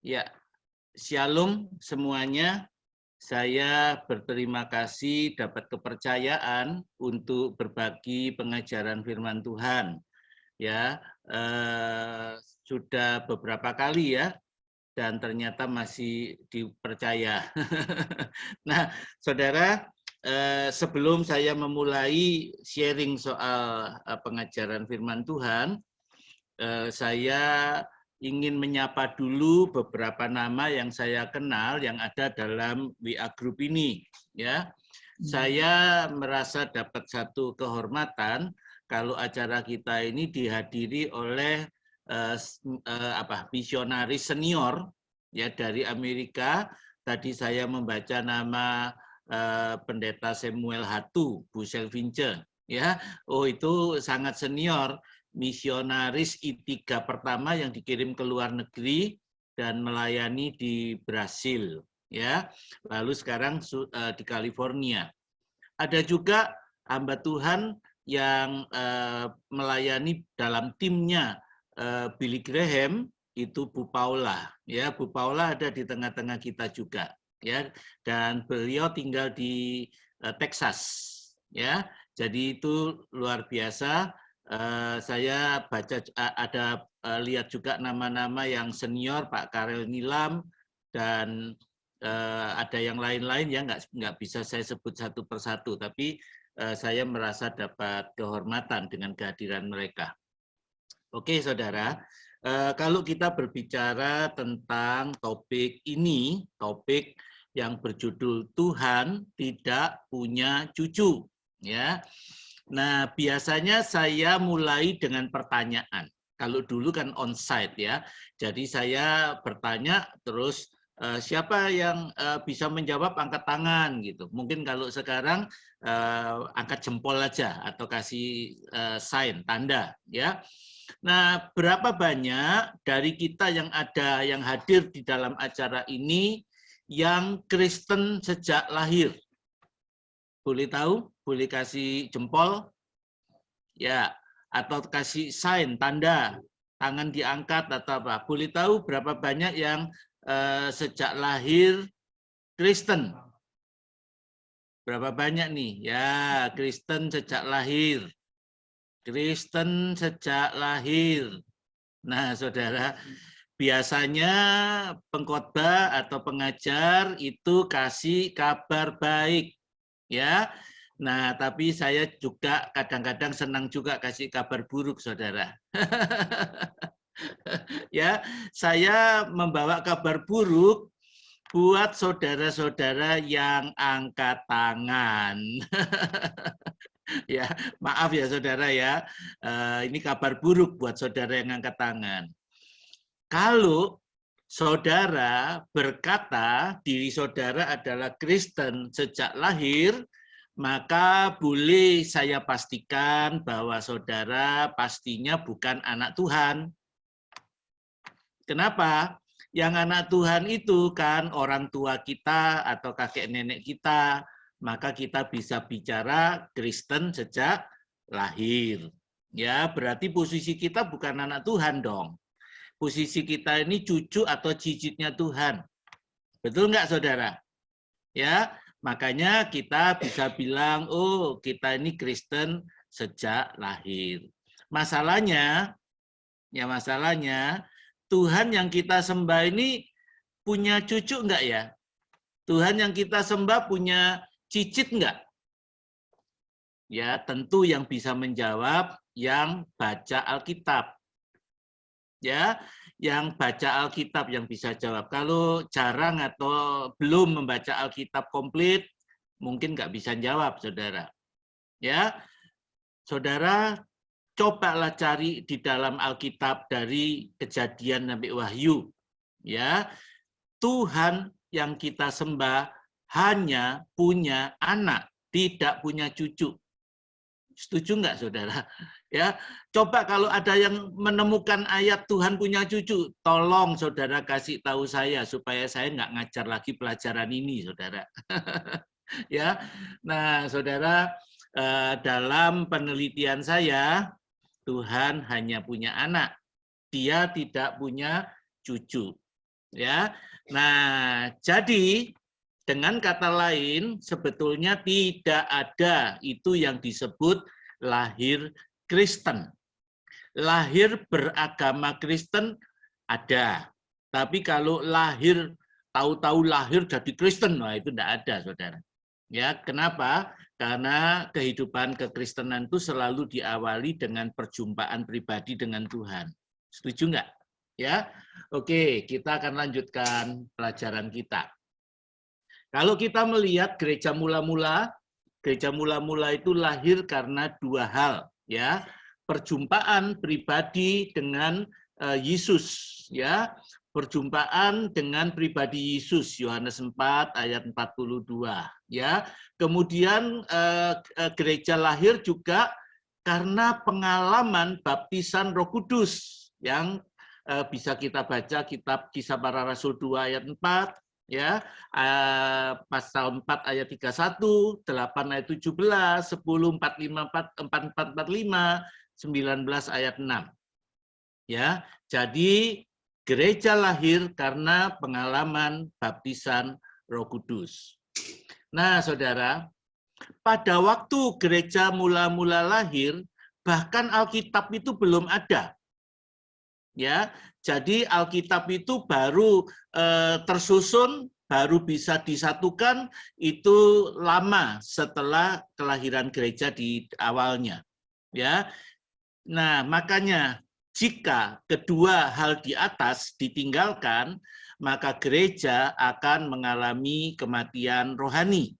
Ya, Shalom semuanya. Saya berterima kasih dapat kepercayaan untuk berbagi pengajaran firman Tuhan. Ya, sudah beberapa kali ya, dan ternyata masih dipercaya. Nah, saudara, sebelum saya memulai sharing soal pengajaran firman Tuhan, saya ingin menyapa dulu beberapa nama yang saya kenal yang ada dalam WA Group ini. Ya, saya merasa dapat satu kehormatan kalau acara kita ini dihadiri oleh misionaris senior ya dari Amerika. Tadi saya membaca nama Pendeta Samuel Hatu, Bushel Vince. Ya, oh itu sangat senior. Misionaris I3 pertama yang dikirim ke luar negeri dan melayani di Brasil, ya. Lalu sekarang di California. Ada juga hamba Tuhan yang melayani dalam timnya Billy Graham, itu Bu Paula, ya. Bu Paula ada di tengah-tengah kita juga, ya. Dan beliau tinggal di Texas, ya. Jadi itu luar biasa. Saya baca ada lihat juga nama-nama yang senior, Pak Karel Nilam, dan ada yang lain-lain ya, nggak bisa saya sebut satu persatu, tapi saya merasa dapat kehormatan dengan kehadiran mereka. Oke, saudara, kalau kita berbicara tentang topik ini, topik yang berjudul Tuhan tidak punya cucu, ya. Nah, biasanya saya mulai dengan pertanyaan. Kalau dulu kan on-site ya, jadi saya bertanya terus siapa yang bisa menjawab angkat tangan gitu. Mungkin kalau sekarang angkat jempol aja atau kasih sign tanda ya. Nah, berapa banyak dari kita yang ada yang hadir di dalam acara ini yang Kristen sejak lahir? Boleh tahu? Boleh kasih jempol? Ya, atau kasih sign, tanda, tangan diangkat atau apa. Boleh tahu berapa banyak yang sejak lahir Kristen? Berapa banyak nih? Ya, Kristen sejak lahir. Kristen sejak lahir. Nah, saudara, biasanya pengkhotbah atau pengajar itu kasih kabar baik, ya. Nah, tapi saya juga kadang-kadang senang juga kasih kabar buruk, saudara. Ya, saya membawa kabar buruk buat saudara-saudara yang angkat tangan. Ya, maaf ya saudara ya. Ini kabar buruk buat saudara yang angkat tangan. Kalau saudara berkata diri saudara adalah Kristen sejak lahir, maka boleh saya pastikan bahwa saudara pastinya bukan anak Tuhan. Kenapa? Yang anak Tuhan itu kan orang tua kita atau kakek nenek kita, maka kita bisa bicara Kristen sejak lahir. Ya, berarti posisi kita bukan anak Tuhan dong. Posisi kita ini cucu atau cicitnya Tuhan. Betul nggak, saudara? Ya, makanya kita bisa bilang, oh kita ini Kristen sejak lahir. Masalahnya, Tuhan yang kita sembah ini punya cucu enggak ya? Tuhan yang kita sembah punya cicit enggak? Ya, tentu yang bisa menjawab yang baca Alkitab. Ya, yang baca Alkitab yang bisa jawab. Kalau jarang atau belum membaca Alkitab komplit, mungkin nggak bisa jawab, saudara. Ya, saudara, cobalah cari di dalam Alkitab dari Kejadian sampai Wahyu. Ya, Tuhan yang kita sembah hanya punya anak, tidak punya cucu. Setuju nggak, saudara? Ya, coba kalau ada yang menemukan ayat Tuhan punya cucu, tolong saudara kasih tahu saya supaya saya nggak ngajar lagi pelajaran ini, saudara. Ya, nah, saudara, dalam penelitian saya, Tuhan hanya punya anak, dia tidak punya cucu. Ya. Nah, jadi dengan kata lain sebetulnya tidak ada itu yang disebut lahir Kristen. Lahir beragama Kristen ada. Tapi kalau lahir tahu-tahu lahir jadi Kristen, nah itu tidak ada, Saudara. Ya, kenapa? Karena kehidupan kekristenan itu selalu diawali dengan perjumpaan pribadi dengan Tuhan. Setuju nggak? Ya, oke, kita akan lanjutkan pelajaran kita. Kalau kita melihat gereja mula-mula itu lahir karena dua hal, ya, perjumpaan pribadi dengan Yesus, ya, perjumpaan dengan pribadi Yesus, Yohanes 4 ayat 42, ya. Kemudian gereja lahir juga karena pengalaman baptisan Roh Kudus yang bisa kita baca kitab Kisah Para Rasul 2 ayat 4, ya, pasal 4 ayat 31, 8 ayat 17, 10 44 45, 19 ayat 6. Ya, jadi gereja lahir karena pengalaman baptisan Roh Kudus. Nah, Saudara, pada waktu gereja mula-mula lahir, bahkan Alkitab itu belum ada. Ya, jadi Alkitab itu baru tersusun, baru bisa disatukan itu lama setelah kelahiran gereja di awalnya. Ya, nah makanya jika kedua hal di atas ditinggalkan, maka gereja akan mengalami kematian rohani.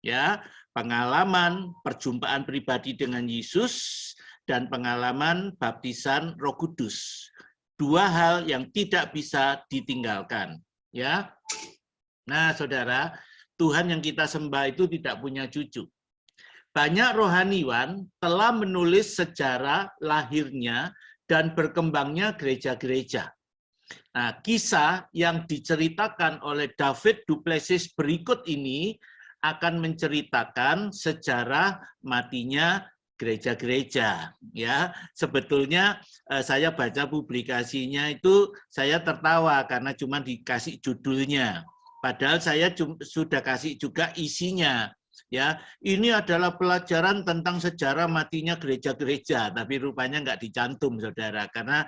Ya, pengalaman perjumpaan pribadi dengan Yesus dan pengalaman baptisan Roh Kudus. Dua hal yang tidak bisa ditinggalkan, ya. Nah, Saudara, Tuhan yang kita sembah itu tidak punya cucu. Banyak rohaniwan telah menulis sejarah lahirnya dan berkembangnya gereja-gereja. Nah, kisah yang diceritakan oleh David du Plessis berikut ini akan menceritakan sejarah matinya gereja-gereja. Ya, sebetulnya saya baca publikasinya itu saya tertawa karena cuma dikasih judulnya. Padahal saya sudah kasih juga isinya. Ya, ini adalah pelajaran tentang sejarah matinya gereja-gereja, tapi rupanya nggak dicantum, Saudara, karena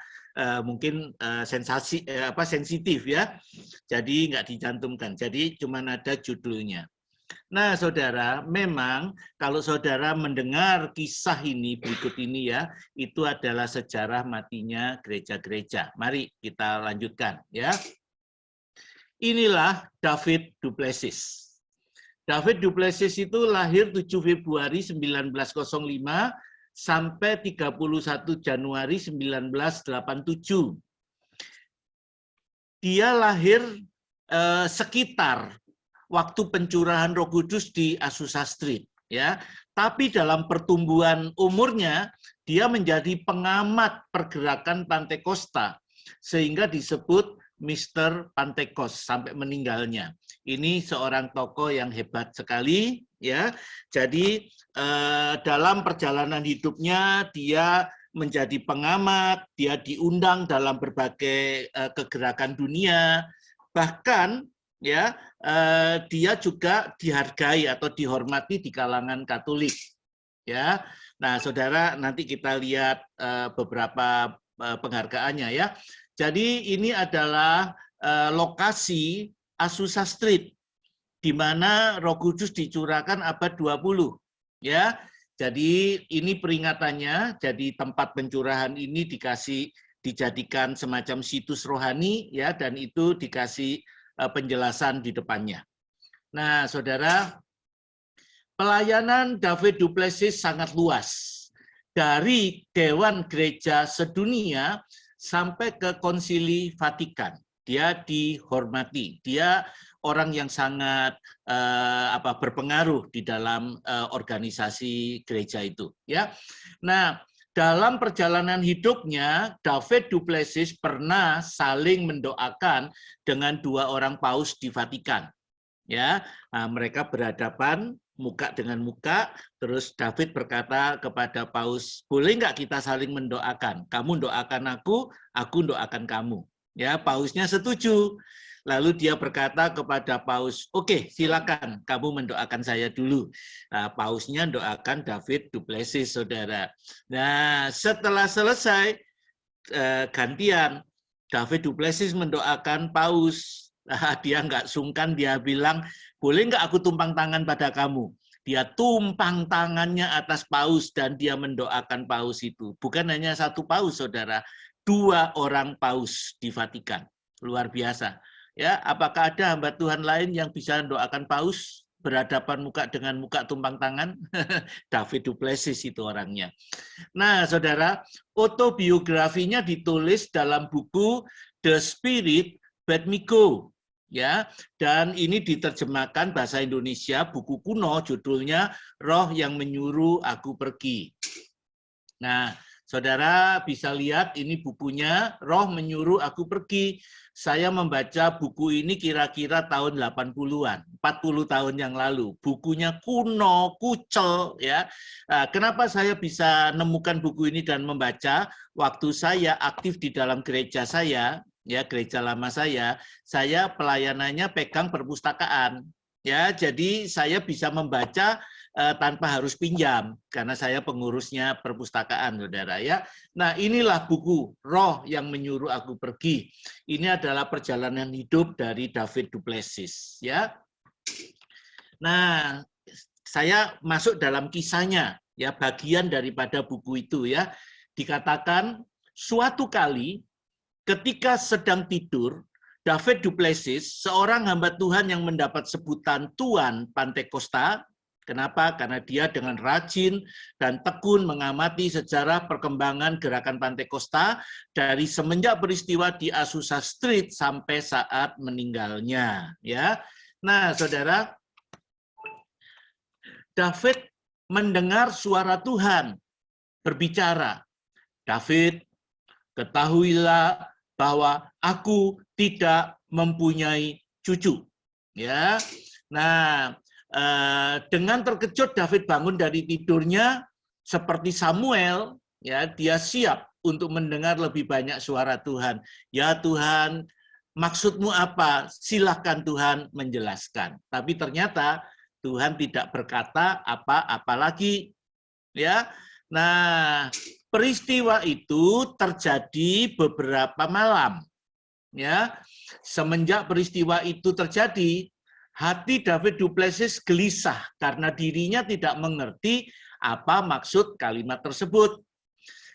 mungkin sensitif ya, jadi nggak dicantumkan. Jadi cuma ada judulnya. Nah, Saudara, memang kalau Saudara mendengar kisah ini berikut ini ya, itu adalah sejarah matinya gereja-gereja. Mari kita lanjutkan ya. Inilah David du Plessis. David du Plessis itu lahir 7 Februari 1905 sampai 31 Januari 1987. Dia lahir sekitar waktu pencurahan Roh Kudus di Azusa Street, ya. Tapi dalam pertumbuhan umurnya dia menjadi pengamat pergerakan Pantekosta sehingga disebut Mr. Pantekos sampai meninggalnya. Ini seorang tokoh yang hebat sekali, ya. Jadi dalam perjalanan hidupnya dia menjadi pengamat, dia diundang dalam berbagai kegerakan dunia, bahkan ya dia juga dihargai atau dihormati di kalangan Katolik. Ya, nah Saudara nanti kita lihat beberapa penghargaannya ya. Jadi ini adalah lokasi Azusa Street di mana Roh Kudus dicurahkan abad 20. Ya. Jadi ini peringatannya, jadi tempat pencurahan ini dijadikan semacam situs rohani ya, dan itu dikasih penjelasan di depannya. Nah, Saudara, pelayanan David du Plessis sangat luas. Dari Dewan Gereja Sedunia sampai ke Konsili Vatikan. Dia dihormati. Dia orang yang sangat berpengaruh di dalam organisasi gereja itu, ya. Nah, dalam perjalanan hidupnya David du Plessis pernah saling mendoakan dengan dua orang paus di Vatikan, ya. Nah, mereka berhadapan muka dengan muka, terus David berkata kepada paus, boleh nggak kita saling mendoakan? Kamu doakan aku doakan kamu. Ya, pausnya setuju. Lalu dia berkata kepada paus, oke, silakan kamu mendoakan saya dulu. Nah, pausnya doakan David du Plessis, saudara. Nah, setelah selesai gantian, David du Plessis mendoakan paus. Nah, dia nggak sungkan, dia bilang, boleh nggak aku tumpang tangan pada kamu? Dia tumpang tangannya atas paus dan dia mendoakan paus itu. Bukan hanya satu paus, saudara, 2 orang paus di Vatikan. Luar biasa. Ya, apakah ada hamba Tuhan lain yang bisa mendoakan paus berhadapan muka dengan muka tumpang tangan? David du Plessis itu orangnya. Nah, saudara, autobiografinya ditulis dalam buku The Spirit Bade Me Go. Ya, dan ini diterjemahkan bahasa Indonesia, buku kuno judulnya Roh yang Menyuruh Aku Pergi. Nah, saudara bisa lihat ini bukunya Roh Menyuruh Aku Pergi. Saya membaca buku ini kira-kira tahun 80-an, 40 tahun yang lalu. Bukunya kuno, kucel ya. Nah, kenapa saya bisa nemukan buku ini dan membaca? Waktu saya aktif di dalam gereja saya, ya gereja lama saya pelayanannya pegang perpustakaan. Ya, jadi saya bisa membaca tanpa harus pinjam karena saya pengurusnya perpustakaan, saudara ya. Nah, inilah buku Roh yang Menyuruh Aku Pergi. Ini adalah perjalanan hidup dari David du Plessis ya. Nah, saya masuk dalam kisahnya ya, bagian daripada buku itu ya. Dikatakan suatu kali ketika sedang tidur, David du Plessis, seorang hamba Tuhan yang mendapat sebutan Tuan Pantekosta. Kenapa? Karena dia dengan rajin dan tekun mengamati sejarah perkembangan gerakan Pantekosta dari semenjak peristiwa di Azusa Street sampai saat meninggalnya. Ya, nah saudara, David mendengar suara Tuhan berbicara. David, ketahuilah bahwa aku tidak mempunyai cucu. Ya, nah. Dengan terkejut David bangun dari tidurnya seperti Samuel, ya dia siap untuk mendengar lebih banyak suara Tuhan. Ya Tuhan, maksudmu apa? Silakan Tuhan menjelaskan. Tapi ternyata Tuhan tidak berkata apa-apa lagi. Ya, nah peristiwa itu terjadi beberapa malam. Ya, semenjak peristiwa itu terjadi, hati David du Plessis gelisah karena dirinya tidak mengerti apa maksud kalimat tersebut.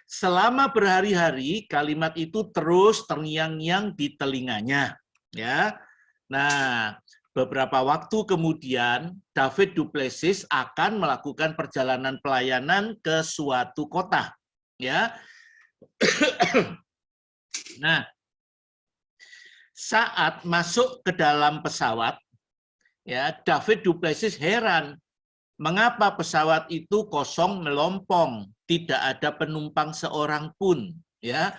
Selama berhari-hari kalimat itu terus terngiang-ngiang di telinganya. Ya, nah beberapa waktu kemudian David du Plessis akan melakukan perjalanan pelayanan ke suatu kota. Ya, nah saat masuk ke dalam pesawat, ya, David du Plessis heran mengapa pesawat itu kosong melompong, tidak ada penumpang seorang pun. Ya,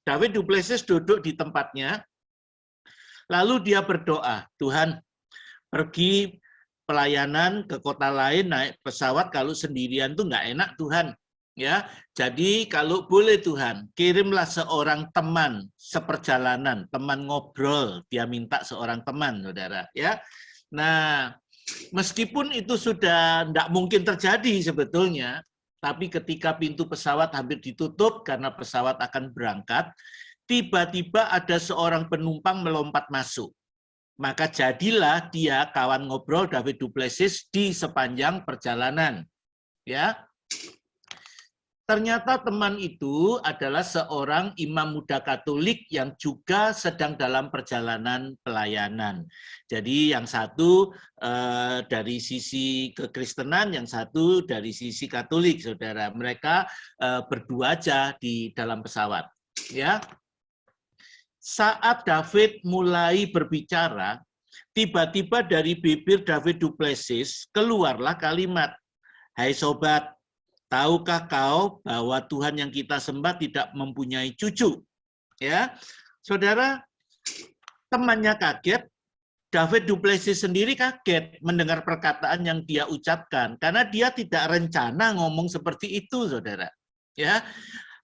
David du Plessis duduk di tempatnya, lalu dia berdoa, Tuhan, pergi pelayanan ke kota lain naik pesawat kalau sendirian tuh nggak enak Tuhan. Ya, jadi kalau boleh Tuhan, kirimlah seorang teman seperjalanan, teman ngobrol. Dia minta seorang teman, saudara. Ya, nah meskipun itu sudah tidak mungkin terjadi sebetulnya, tapi ketika pintu pesawat hampir ditutup karena pesawat akan berangkat, tiba-tiba ada seorang penumpang melompat masuk. Maka jadilah dia kawan ngobrol David du Plessis di sepanjang perjalanan. Ya. Ternyata teman itu adalah seorang imam muda Katolik yang juga sedang dalam perjalanan pelayanan. Jadi yang satu dari sisi kekristenan, yang satu dari sisi Katolik, saudara. Mereka berdua aja di dalam pesawat. Ya. Saat David mulai berbicara, tiba-tiba dari bibir David du Plessis keluarlah kalimat, "Hai sobat, tahukah kau bahwa Tuhan yang kita sembah tidak mempunyai cucu?" Ya, saudara, temannya kaget, David du Plessis sendiri kaget mendengar perkataan yang dia ucapkan karena dia tidak rencana ngomong seperti itu, saudara. Ya,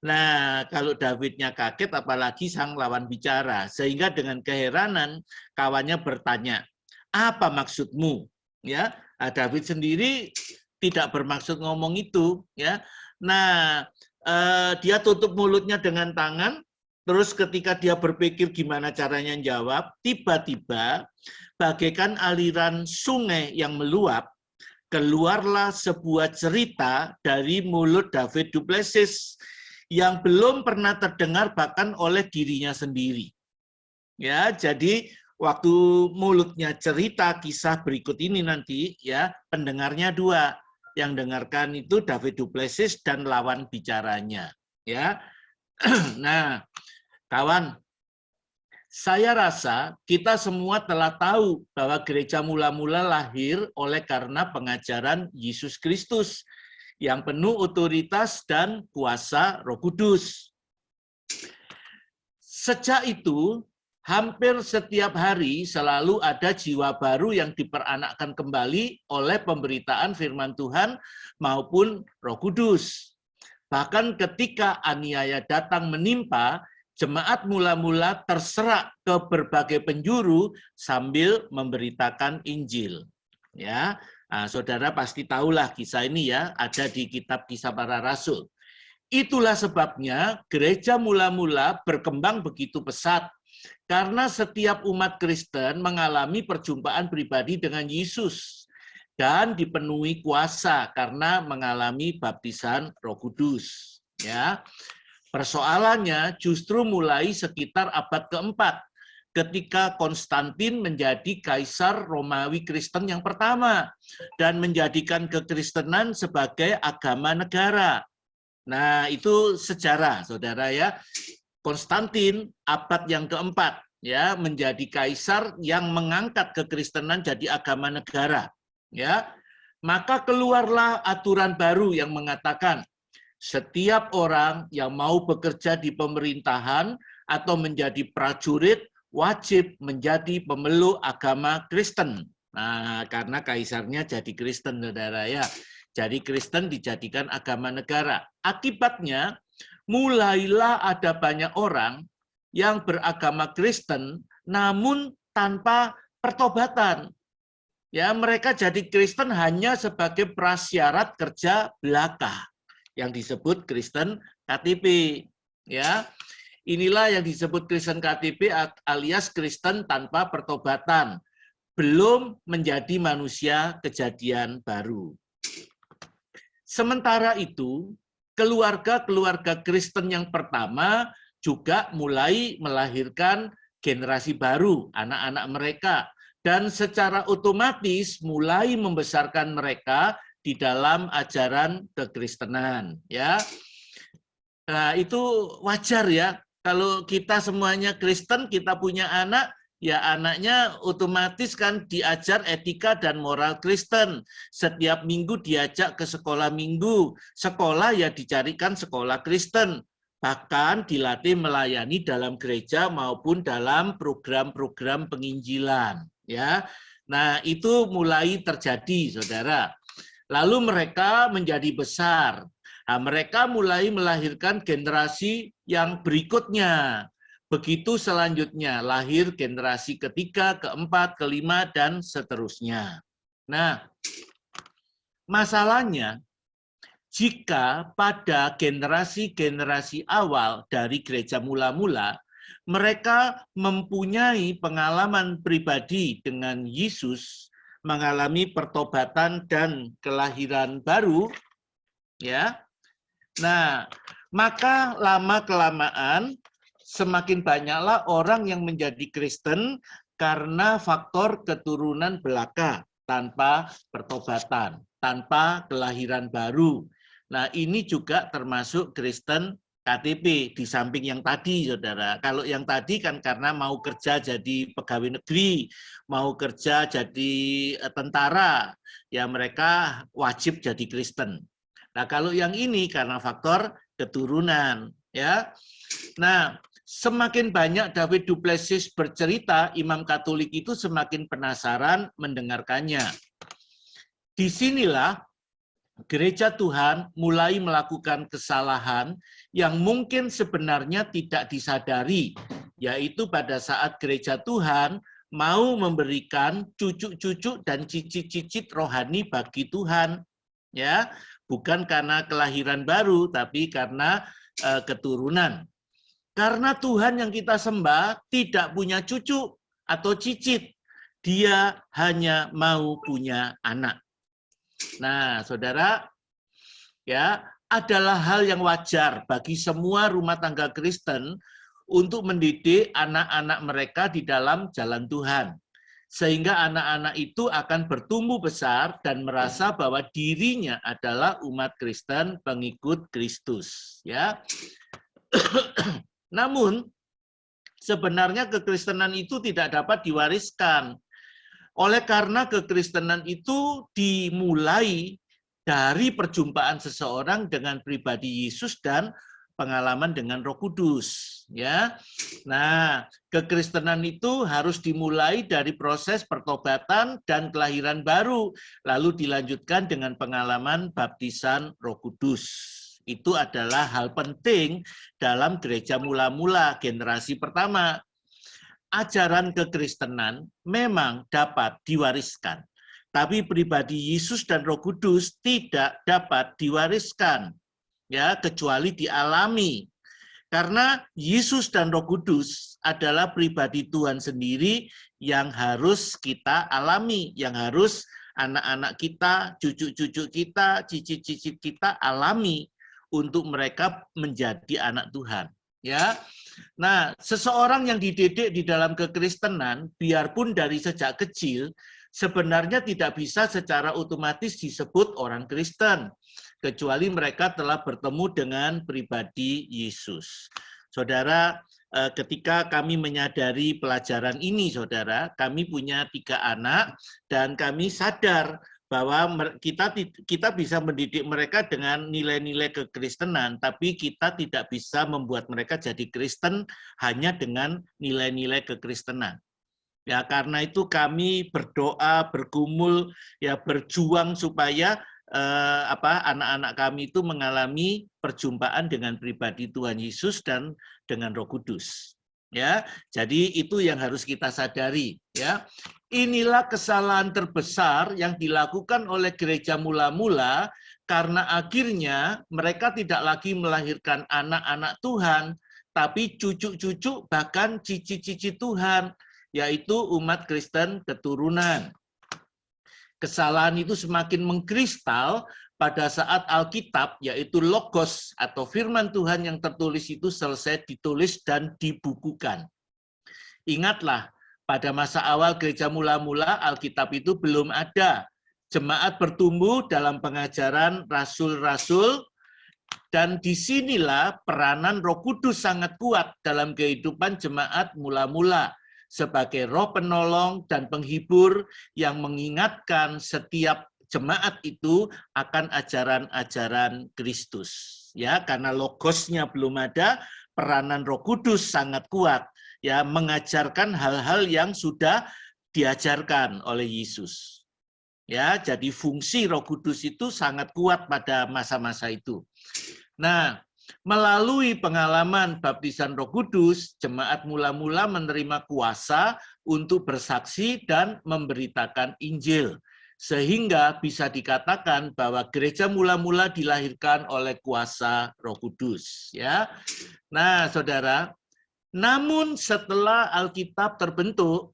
Nah, kalau Davidnya kaget, apalagi sang lawan bicara. Sehingga dengan keheranan, kawannya bertanya, apa maksudmu? Ya, David sendiri tidak bermaksud ngomong itu. Ya, nah dia tutup mulutnya dengan tangan. Terus ketika dia berpikir gimana caranya jawab, tiba-tiba bagaikan aliran sungai yang meluap, keluarlah sebuah cerita dari mulut David du Plessis yang belum pernah terdengar bahkan oleh dirinya sendiri. Ya, jadi waktu mulutnya cerita kisah berikut ini nanti ya, pendengarnya dua. Yang dengarkan itu David du Plessis dan lawan bicaranya, ya. Nah, kawan, saya rasa kita semua telah tahu bahwa gereja mula-mula lahir oleh karena pengajaran Yesus Kristus yang penuh otoritas dan kuasa Roh Kudus. Sejak itu, hampir setiap hari selalu ada jiwa baru yang diperanakkan kembali oleh pemberitaan firman Tuhan maupun Roh Kudus. Bahkan ketika aniaya datang menimpa, jemaat mula-mula terserak ke berbagai penjuru sambil memberitakan Injil. Ya, nah, saudara pasti tahulah kisah ini ya, ada di kitab Kisah Para Rasul. Itulah sebabnya gereja mula-mula berkembang begitu pesat, karena setiap umat Kristen mengalami perjumpaan pribadi dengan Yesus dan dipenuhi kuasa karena mengalami baptisan Roh Kudus. Ya, persoalannya justru mulai sekitar abad keempat, ketika Konstantin menjadi kaisar Romawi Kristen yang pertama dan menjadikan kekristenan sebagai agama negara. Nah, itu sejarah, saudara ya. Konstantin abad yang keempat ya menjadi kaisar yang mengangkat kekristenan jadi agama negara. Ya, maka keluarlah aturan baru yang mengatakan setiap orang yang mau bekerja di pemerintahan atau menjadi prajurit wajib menjadi pemeluk agama Kristen. Nah, karena kaisarnya jadi Kristen, saudara ya. Jadi Kristen dijadikan agama negara. Akibatnya mulailah ada banyak orang yang beragama Kristen namun tanpa pertobatan. Ya, mereka jadi Kristen hanya sebagai prasyarat kerja belaka yang disebut Kristen KTP. Ya, inilah yang disebut Kristen KTP alias Kristen tanpa pertobatan, belum menjadi manusia kejadian baru. Sementara itu, keluarga-keluarga Kristen yang pertama juga mulai melahirkan generasi baru, anak-anak mereka, dan secara otomatis mulai membesarkan mereka di dalam ajaran kekristenan. Ya, nah, itu wajar ya. Kalau kita semuanya Kristen, kita punya anak, ya anaknya otomatis kan diajar etika dan moral Kristen. Setiap minggu diajak ke sekolah minggu. Sekolah ya dicarikan sekolah Kristen. Bahkan dilatih melayani dalam gereja maupun dalam program-program penginjilan. Ya, nah itu mulai terjadi, saudara. Lalu mereka menjadi besar. Nah, mereka mulai melahirkan generasi yang berikutnya. Begitu selanjutnya, lahir generasi ketiga, keempat, kelima, dan seterusnya. Nah, masalahnya, jika pada generasi-generasi awal dari gereja mula-mula, mereka mempunyai pengalaman pribadi dengan Yesus, mengalami pertobatan dan kelahiran baru, ya. Nah, maka lama-kelamaan semakin banyaklah orang yang menjadi Kristen karena faktor keturunan belaka tanpa pertobatan, tanpa kelahiran baru. Nah, ini juga termasuk Kristen KTP di samping yang tadi, saudara. Kalau yang tadi kan karena mau kerja jadi pegawai negeri, mau kerja jadi tentara, ya mereka wajib jadi Kristen. Nah, kalau yang ini karena faktor keturunan, ya. Nah, semakin banyak David du Plessis bercerita, Imam Katolik itu semakin penasaran mendengarkannya. Disinilah gereja Tuhan mulai melakukan kesalahan yang mungkin sebenarnya tidak disadari, yaitu pada saat gereja Tuhan mau memberikan cucu-cucu dan cicit-cicit rohani bagi Tuhan, ya, bukan karena kelahiran baru, tapi karena keturunan. Karena Tuhan yang kita sembah tidak punya cucu atau cicit, Dia hanya mau punya anak. Nah, saudara, ya, adalah hal yang wajar bagi semua rumah tangga Kristen untuk mendidik anak-anak mereka di dalam jalan Tuhan. Sehingga anak-anak itu akan bertumbuh besar dan merasa bahwa dirinya adalah umat Kristen pengikut Kristus, ya. Namun sebenarnya kekristenan itu tidak dapat diwariskan. Oleh karena kekristenan itu dimulai dari perjumpaan seseorang dengan pribadi Yesus dan pengalaman dengan Roh Kudus, ya. Nah, kekristenan itu harus dimulai dari proses pertobatan dan kelahiran baru, lalu dilanjutkan dengan pengalaman baptisan Roh Kudus. Itu adalah hal penting dalam gereja mula-mula generasi pertama. Ajaran kekristenan memang dapat diwariskan, tapi pribadi Yesus dan Roh Kudus tidak dapat diwariskan, ya, kecuali dialami. Karena Yesus dan Roh Kudus adalah pribadi Tuhan sendiri yang harus kita alami, yang harus anak-anak kita, cucu-cucu kita, cicit-cicit kita alami untuk mereka menjadi anak Tuhan, ya. Nah, seseorang yang dididik di dalam kekristenan, biarpun dari sejak kecil, sebenarnya tidak bisa secara otomatis disebut orang Kristen, kecuali mereka telah bertemu dengan pribadi Yesus. Saudara, ketika kami menyadari pelajaran ini, saudara, kami punya 3 anak, dan kami sadar bahwa kita bisa mendidik mereka dengan nilai-nilai kekristenan, tapi kita tidak bisa membuat mereka jadi Kristen hanya dengan nilai-nilai kekristenan. Ya, karena itu kami berdoa, bergumul, ya, berjuang supaya anak-anak kami itu mengalami perjumpaan dengan pribadi Tuhan Yesus dan dengan Roh Kudus. Ya, jadi itu yang harus kita sadari, ya. Inilah kesalahan terbesar yang dilakukan oleh gereja mula-mula karena akhirnya mereka tidak lagi melahirkan anak-anak Tuhan, tapi cucu-cucu bahkan cicit-cicit Tuhan, yaitu umat Kristen keturunan. Kesalahan itu semakin mengkristal pada saat Alkitab, yaitu Logos atau firman Tuhan yang tertulis itu selesai ditulis dan dibukukan. Ingatlah, pada masa awal gereja mula-mula Alkitab itu belum ada. Jemaat bertumbuh dalam pengajaran rasul-rasul, dan disinilah peranan Roh Kudus sangat kuat dalam kehidupan jemaat mula-mula sebagai roh penolong dan penghibur yang mengingatkan setiap jemaat itu akan ajaran-ajaran Kristus. Ya, karena logosnya belum ada, peranan Roh Kudus sangat kuat, ya, mengajarkan hal-hal yang sudah diajarkan oleh Yesus. Ya, jadi fungsi Roh Kudus itu sangat kuat pada masa-masa itu. Nah, melalui pengalaman baptisan Roh Kudus, jemaat mula-mula menerima kuasa untuk bersaksi dan memberitakan Injil, sehingga bisa dikatakan bahwa gereja mula-mula dilahirkan oleh kuasa Roh Kudus, ya. Nah, saudara, namun setelah Alkitab terbentuk,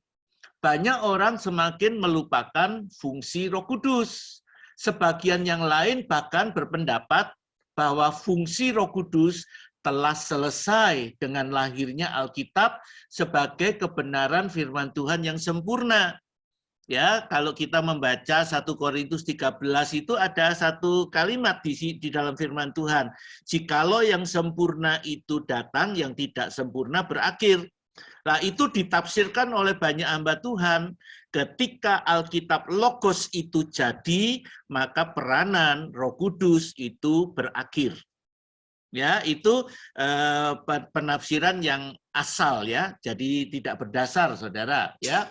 banyak orang semakin melupakan fungsi Roh Kudus. Sebagian yang lain bahkan berpendapat bahwa fungsi Roh Kudus telah selesai dengan lahirnya Alkitab sebagai kebenaran firman Tuhan yang sempurna. Ya, kalau kita membaca 1 Korintus 13 itu ada satu kalimat di dalam firman Tuhan. Jikalau yang sempurna itu datang, yang tidak sempurna berakhir. Nah, itu ditafsirkan oleh banyak hamba Tuhan. Ketika Alkitab Logos itu jadi, maka peranan Roh Kudus itu berakhir. Ya, itu penafsiran yang asal, ya. Jadi tidak berdasar, saudara, ya.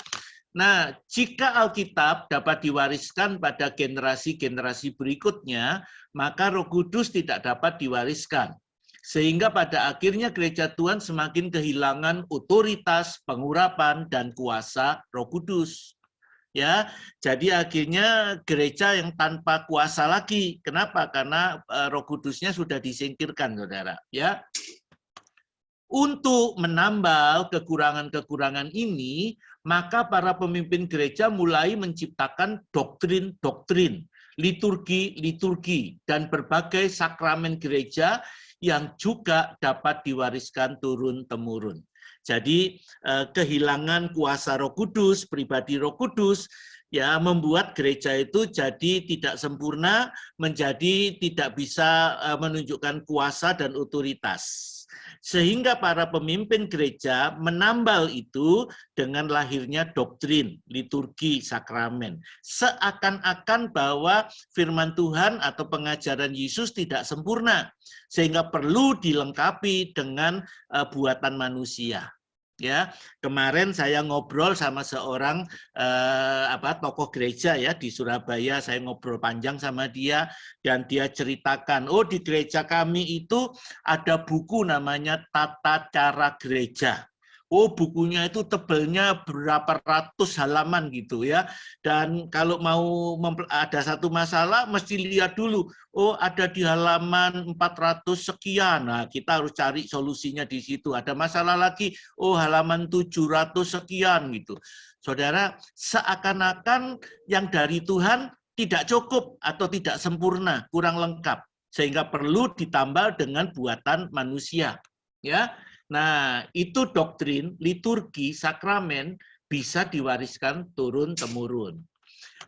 Nah, jika Alkitab dapat diwariskan pada generasi-generasi berikutnya, maka Roh Kudus tidak dapat diwariskan. Sehingga pada akhirnya gereja Tuhan semakin kehilangan otoritas, pengurapan, dan kuasa Roh Kudus. Ya, jadi akhirnya gereja yang tanpa kuasa lagi. Kenapa? Karena Roh Kudusnya sudah disingkirkan, saudara. Ya, untuk menambal kekurangan-kekurangan ini, maka para pemimpin gereja mulai menciptakan doktrin-doktrin, liturgi-liturgi, dan berbagai sakramen gereja yang juga dapat diwariskan turun-temurun. Jadi kehilangan kuasa Roh Kudus, pribadi Roh Kudus, ya membuat gereja itu jadi tidak sempurna, menjadi tidak bisa menunjukkan kuasa dan otoritas. Sehingga para pemimpin gereja menambal itu dengan lahirnya doktrin, liturgi, sakramen. Seakan-akan bahwa firman Tuhan atau pengajaran Yesus tidak sempurna, sehingga perlu dilengkapi dengan buatan manusia. Ya, kemarin saya ngobrol sama seorang tokoh gereja ya di Surabaya. Saya ngobrol panjang sama dia dan dia ceritakan, oh di gereja kami itu ada buku namanya Tata Cara Gereja. Oh bukunya itu tebelnya berapa ratus halaman gitu ya. Dan kalau mau ada satu masalah mesti lihat dulu. Oh ada di halaman 400 sekian. Nah kita harus cari solusinya di situ. Ada masalah lagi, oh halaman 700 sekian gitu. Saudara, seakan-akan yang dari Tuhan tidak cukup atau tidak sempurna, kurang lengkap. Sehingga perlu ditambal dengan buatan manusia. Ya, nah, itu doktrin, liturgi, sakramen bisa diwariskan turun-temurun.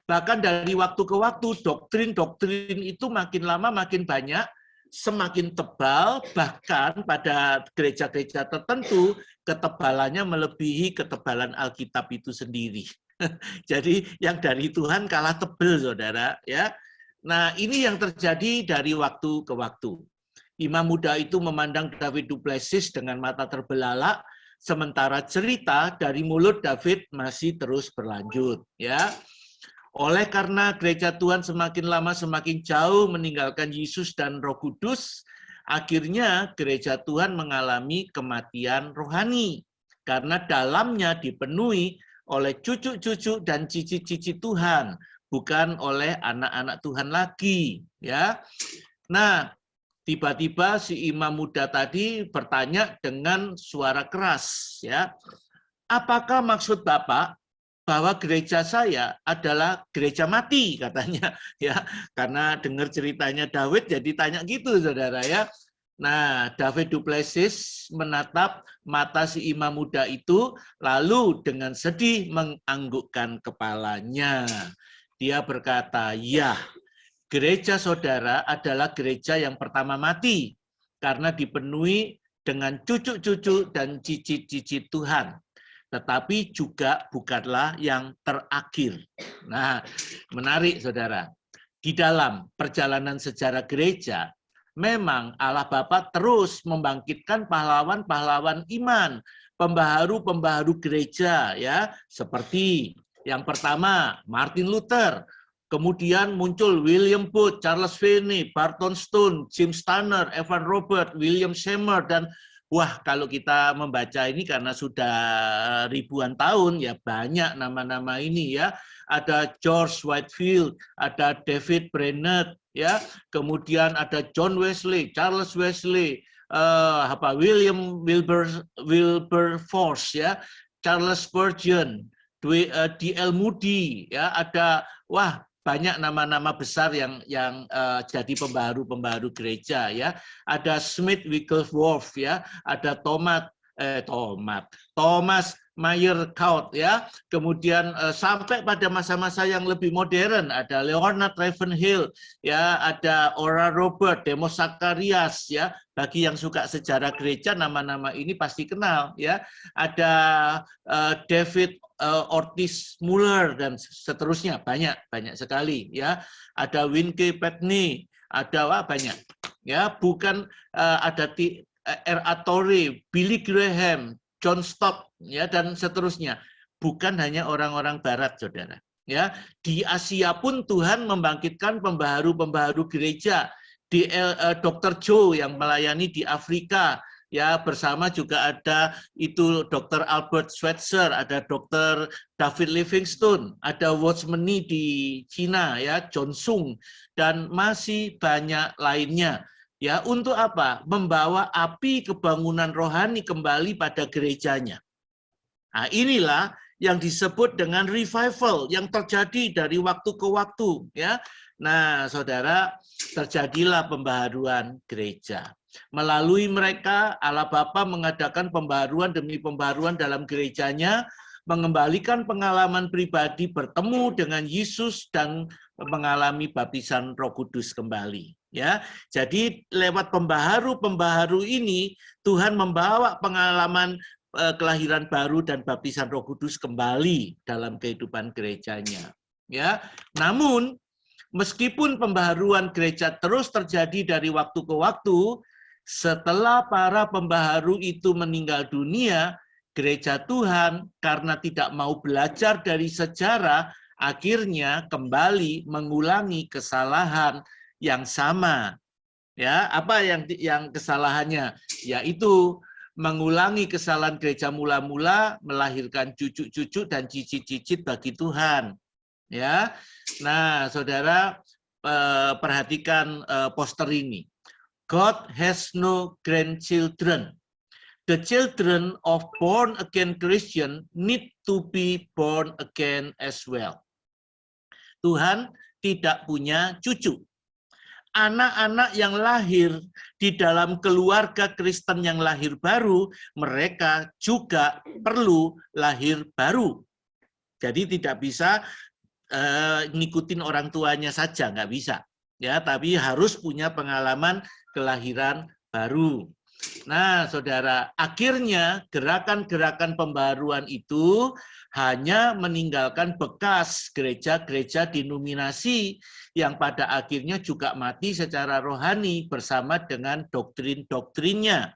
Bahkan dari waktu ke waktu, doktrin-doktrin itu makin lama makin banyak, semakin tebal, bahkan pada gereja-gereja tertentu, ketebalannya melebihi ketebalan Alkitab itu sendiri. Jadi yang dari Tuhan kalah tebal, saudara. Ya. Nah, ini yang terjadi dari waktu ke waktu. Imam muda itu memandang David du Plessis dengan mata terbelalak, sementara cerita dari mulut David masih terus berlanjut. Ya, oleh karena gereja Tuhan semakin lama semakin jauh meninggalkan Yesus dan Roh Kudus, akhirnya gereja Tuhan mengalami kematian rohani karena dalamnya dipenuhi oleh cucu-cucu dan cici-cici Tuhan, bukan oleh anak-anak Tuhan lagi. Ya, nah. Tiba-tiba si imam muda tadi bertanya dengan suara keras, ya, apakah maksud Bapak bahwa gereja saya adalah gereja mati, katanya, ya, karena dengar ceritanya David jadi tanya gitu, saudara ya. Nah, David du Plessis menatap mata si imam muda itu, lalu dengan sedih menganggukkan kepalanya. Dia berkata, ya, gereja saudara adalah gereja yang pertama mati karena dipenuhi dengan cucu-cucu dan cicit-cicit Tuhan. Tetapi juga bukanlah yang terakhir. Nah, menarik saudara. Di dalam perjalanan sejarah gereja, memang Allah Bapa terus membangkitkan pahlawan-pahlawan iman, pembaharu-pembaharu gereja ya, seperti yang pertama Martin Luther. Kemudian muncul William Booth, Charles Finney, Barton Stone, Jim Stanner, Evan Robert, William Seymour, dan wah kalau kita membaca ini karena sudah ribuan tahun, ya banyak nama-nama ini ya. Ada George Whitefield, ada David Brainerd, ya. Kemudian ada John Wesley, Charles Wesley, William Wilberforce, ya, Charles Spurgeon, D.L. Moody, ya, ada wah banyak nama-nama besar yang jadi pembaharu gereja ya. Ada Smith Wigglesworth ya, ada Thomas Mayer Kaut ya. Kemudian sampai pada masa-masa yang lebih modern ada Leonard Ravenhill ya, ada Oral Robert, Demos Zacharias ya. Bagi yang suka sejarah gereja nama-nama ini pasti kenal ya. Ada David Ortiz Muller dan seterusnya, banyak sekali ya. Ada Winke Petney, ada banyak ya. Bukan ada R.A. Torrey, Billy Graham, John Stott ya, dan seterusnya. bukan hanya orang-orang barat, Saudara. Ya, di Asia pun Tuhan membangkitkan pembaharu-pembaharu gereja. Di Dr. Joe yang melayani di Afrika, ya, bersama juga ada itu Dr. Albert Schweitzer, ada Dr. David Livingstone, ada Watchmeni di Cina, ya, John Sung, dan masih banyak lainnya. Ya, untuk apa? Membawa api kebangunan rohani kembali pada gerejanya. Nah, inilah yang disebut dengan revival yang terjadi dari waktu ke waktu, ya. Nah, Saudara, terjadilah pembaharuan gereja. Melalui mereka, Allah Bapa mengadakan pembaharuan demi pembaharuan dalam gerejanya, mengembalikan pengalaman pribadi bertemu dengan Yesus dan mengalami baptisan Roh Kudus kembali. Ya, jadi lewat pembaharu ini Tuhan membawa pengalaman kelahiran baru dan baptisan Roh Kudus kembali dalam kehidupan gerejanya. Ya, namun meskipun pembaharuan gereja terus terjadi dari waktu ke waktu, setelah para pembaharu itu meninggal dunia, gereja Tuhan karena tidak mau belajar dari sejarah, akhirnya kembali mengulangi kesalahan yang sama. Ya, apa yang kesalahannya? Yaitu mengulangi kesalahan gereja mula-mula, melahirkan cucu-cucu dan cicit-cicit bagi Tuhan. Ya, nah, Saudara, perhatikan poster ini. God has no grandchildren. The children of born again Christian need to be born again as well. Tuhan tidak punya cucu. Anak-anak yang lahir di dalam keluarga Kristen yang lahir baru, mereka juga perlu lahir baru. Jadi tidak bisa ngikutin orang tuanya saja, nggak bisa. Ya, tapi harus punya pengalaman kelahiran baru. Nah, Saudara, akhirnya gerakan-gerakan pembaruan itu hanya meninggalkan bekas gereja-gereja denominasi yang pada akhirnya juga mati secara rohani bersama dengan doktrin-doktrinnya.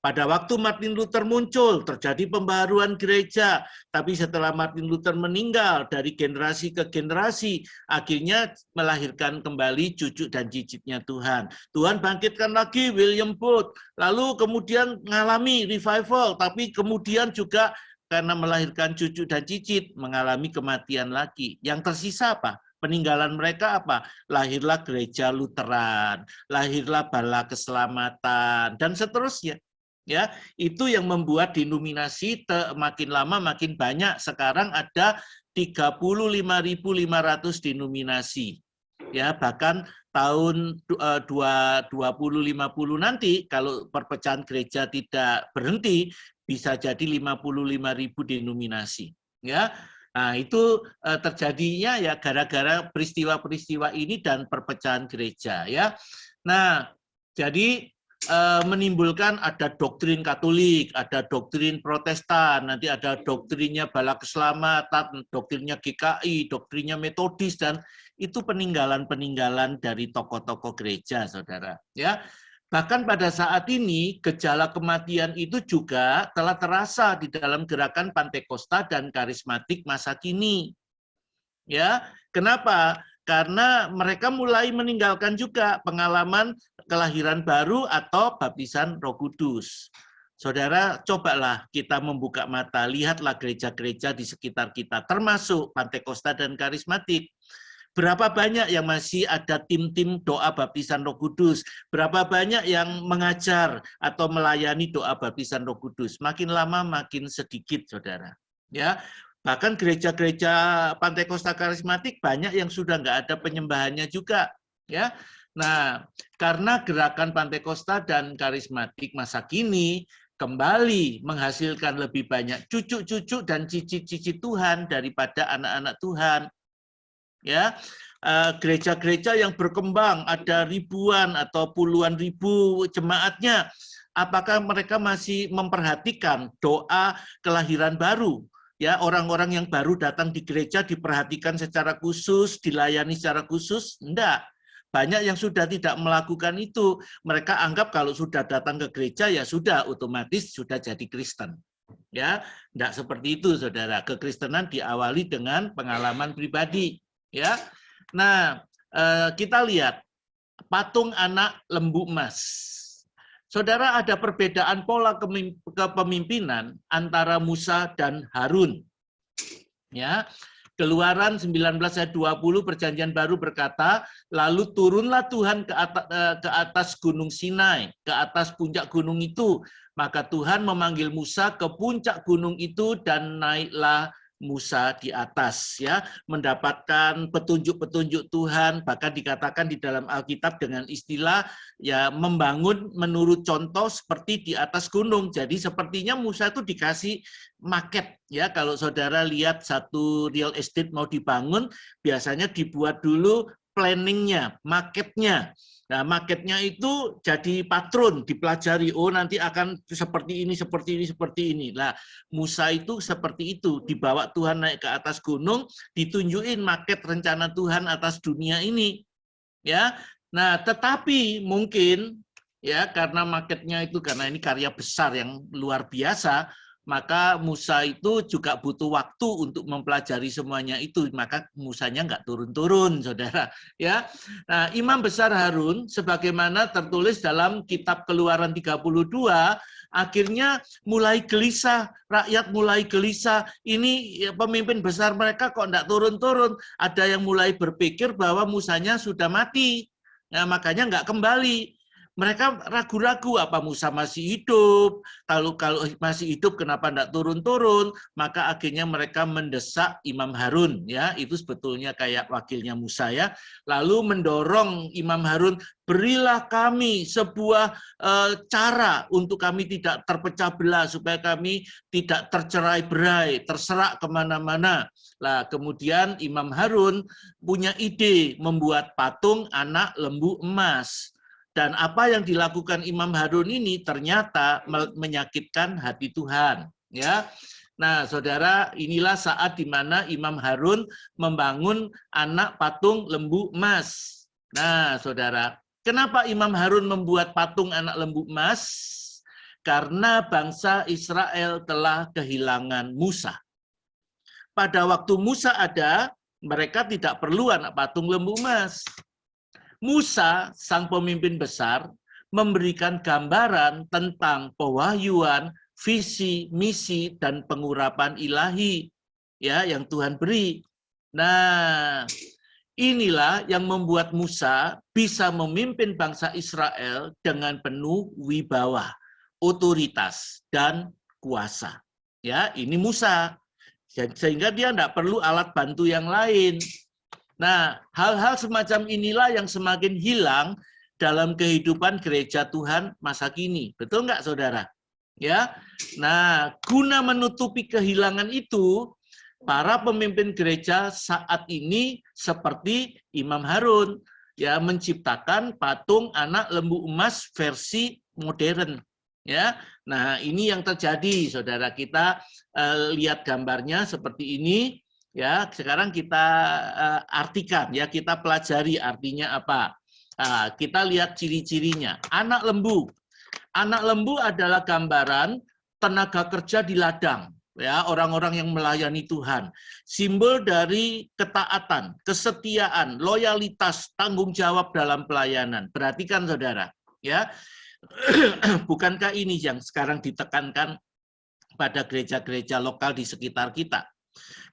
Pada waktu Martin Luther muncul, terjadi pembaharuan gereja. Tapi setelah Martin Luther meninggal, dari generasi ke generasi, akhirnya melahirkan kembali cucu dan cicitnya Tuhan. Tuhan bangkitkan lagi William Booth, lalu kemudian mengalami revival, tapi kemudian juga karena melahirkan cucu dan cicit, mengalami kematian lagi. Yang tersisa apa? Peninggalan mereka apa? Lahirlah gereja Lutheran, lahirlah Bala Keselamatan, dan seterusnya. Ya, itu yang membuat denominasi makin lama makin banyak. Sekarang ada 35.500 denominasi. Ya, bahkan tahun 2050 nanti kalau perpecahan gereja tidak berhenti bisa jadi 55.000 denominasi. Ya. Nah, itu terjadinya ya gara-gara peristiwa-peristiwa ini dan perpecahan gereja, ya. Nah, jadi menimbulkan ada doktrin Katolik, ada doktrin Protestan, nanti ada doktrinnya Bala Keselamatan, doktrinnya GKI, doktrinnya Metodis, dan itu peninggalan-peninggalan dari tokoh-tokoh gereja, Saudara. Ya, bahkan pada saat ini gejala kematian itu juga telah terasa di dalam gerakan Pantekosta dan karismatik masa kini. Ya, kenapa? Karena mereka mulai meninggalkan juga pengalaman kelahiran baru atau baptisan Roh Kudus. Saudara, cobalah kita membuka mata, lihatlah gereja-gereja di sekitar kita, termasuk Pantekosta dan karismatik. Berapa banyak yang masih ada tim-tim doa baptisan Roh Kudus? Berapa banyak yang mengajar atau melayani doa baptisan Roh Kudus? Makin lama makin sedikit, Saudara. Ya, bahkan gereja-gereja Pantekosta karismatik banyak yang sudah nggak ada penyembahannya juga, ya. Nah, karena gerakan Pantekosta dan karismatik masa kini kembali menghasilkan lebih banyak cucu-cucu dan cicit-cicit Tuhan daripada anak-anak Tuhan. Ya, gereja-gereja yang berkembang ada ribuan atau puluhan ribu jemaatnya. Apakah mereka masih memperhatikan doa kelahiran baru? Ya, orang-orang yang baru datang di gereja diperhatikan secara khusus, dilayani secara khusus? Enggak. Banyak yang sudah tidak melakukan itu. Mereka anggap kalau sudah datang ke gereja ya sudah otomatis sudah jadi Kristen. Ya, tidak seperti itu, saudara. Kekristenan diawali dengan pengalaman pribadi. Ya, nah kita lihat patung anak lembu emas. Saudara, ada perbedaan pola kepemimpinan antara Musa dan Harun. Ya, Keluaran 19 ayat 20 Perjanjian Baru berkata, lalu turunlah Tuhan ke atas gunung Sinai, ke atas puncak gunung itu. Maka Tuhan memanggil Musa ke puncak gunung itu dan naiklah Musa di atas, ya, mendapatkan petunjuk-petunjuk Tuhan, bahkan dikatakan di dalam Alkitab dengan istilah ya membangun menurut contoh seperti di atas gunung. Jadi sepertinya Musa itu dikasih market, ya. Kalau saudara lihat satu real estate mau dibangun, biasanya dibuat dulu planningnya, marketnya. Nah, marketnya itu jadi patron, dipelajari. Oh, nanti akan seperti ini, seperti ini, seperti ini. Nah, Musa itu seperti itu, dibawa Tuhan naik ke atas gunung, ditunjukin market rencana Tuhan atas dunia ini. Ya, nah, tetapi mungkin ya karena marketnya itu karena ini karya besar yang luar biasa, maka Musa itu juga butuh waktu untuk mempelajari semuanya itu, maka Musanya nggak turun-turun, saudara. Ya, nah Imam Besar Harun, sebagaimana tertulis dalam Kitab Keluaran 32, akhirnya mulai gelisah, rakyat mulai gelisah. Ini pemimpin besar mereka kok nggak turun-turun. Ada yang mulai berpikir bahwa Musanya sudah mati, nah, makanya nggak kembali. Mereka ragu-ragu apa Musa masih hidup, kalau masih hidup kenapa tidak turun-turun, maka akhirnya mereka mendesak Imam Harun, ya itu sebetulnya kayak wakilnya Musa, ya, lalu mendorong Imam Harun, berilah kami sebuah cara untuk kami tidak terpecah belah, supaya kami tidak tercerai-berai, terserak kemana-mana. Nah, kemudian Imam Harun punya ide membuat patung anak lembu emas. Dan apa yang dilakukan Imam Harun ini ternyata menyakitkan hati Tuhan, ya. Nah, saudara, inilah saat di mana Imam Harun membangun anak patung lembu emas. Nah, saudara, kenapa Imam Harun membuat patung anak lembu emas? Karena bangsa Israel telah kehilangan Musa. Pada waktu Musa ada, mereka tidak perlu anak patung lembu emas. Musa, sang pemimpin besar, memberikan gambaran tentang pewahyuan, visi, misi, dan pengurapan ilahi, ya, yang Tuhan beri. Nah, inilah yang membuat Musa bisa memimpin bangsa Israel dengan penuh wibawa, otoritas, dan kuasa. Ya, ini Musa. Sehingga dia tidak perlu alat bantu yang lain. Nah, hal-hal semacam inilah yang semakin hilang dalam kehidupan gereja Tuhan masa kini. Betul nggak, saudara? Ya. Nah, guna menutupi kehilangan itu, para pemimpin gereja saat ini seperti Imam Harun, ya, menciptakan patung anak lembu emas versi modern. Ya. Nah, ini yang terjadi, saudara. Kita lihat gambarnya seperti ini. Ya, sekarang kita artikan, ya, kita pelajari artinya apa. Kita lihat ciri-cirinya. Anak lembu. Anak lembu adalah gambaran tenaga kerja di ladang, ya, orang-orang yang melayani Tuhan. Simbol dari ketaatan, kesetiaan, loyalitas, tanggung jawab dalam pelayanan. Perhatikan, saudara, ya. Bukankah ini yang sekarang ditekankan pada gereja-gereja lokal di sekitar kita?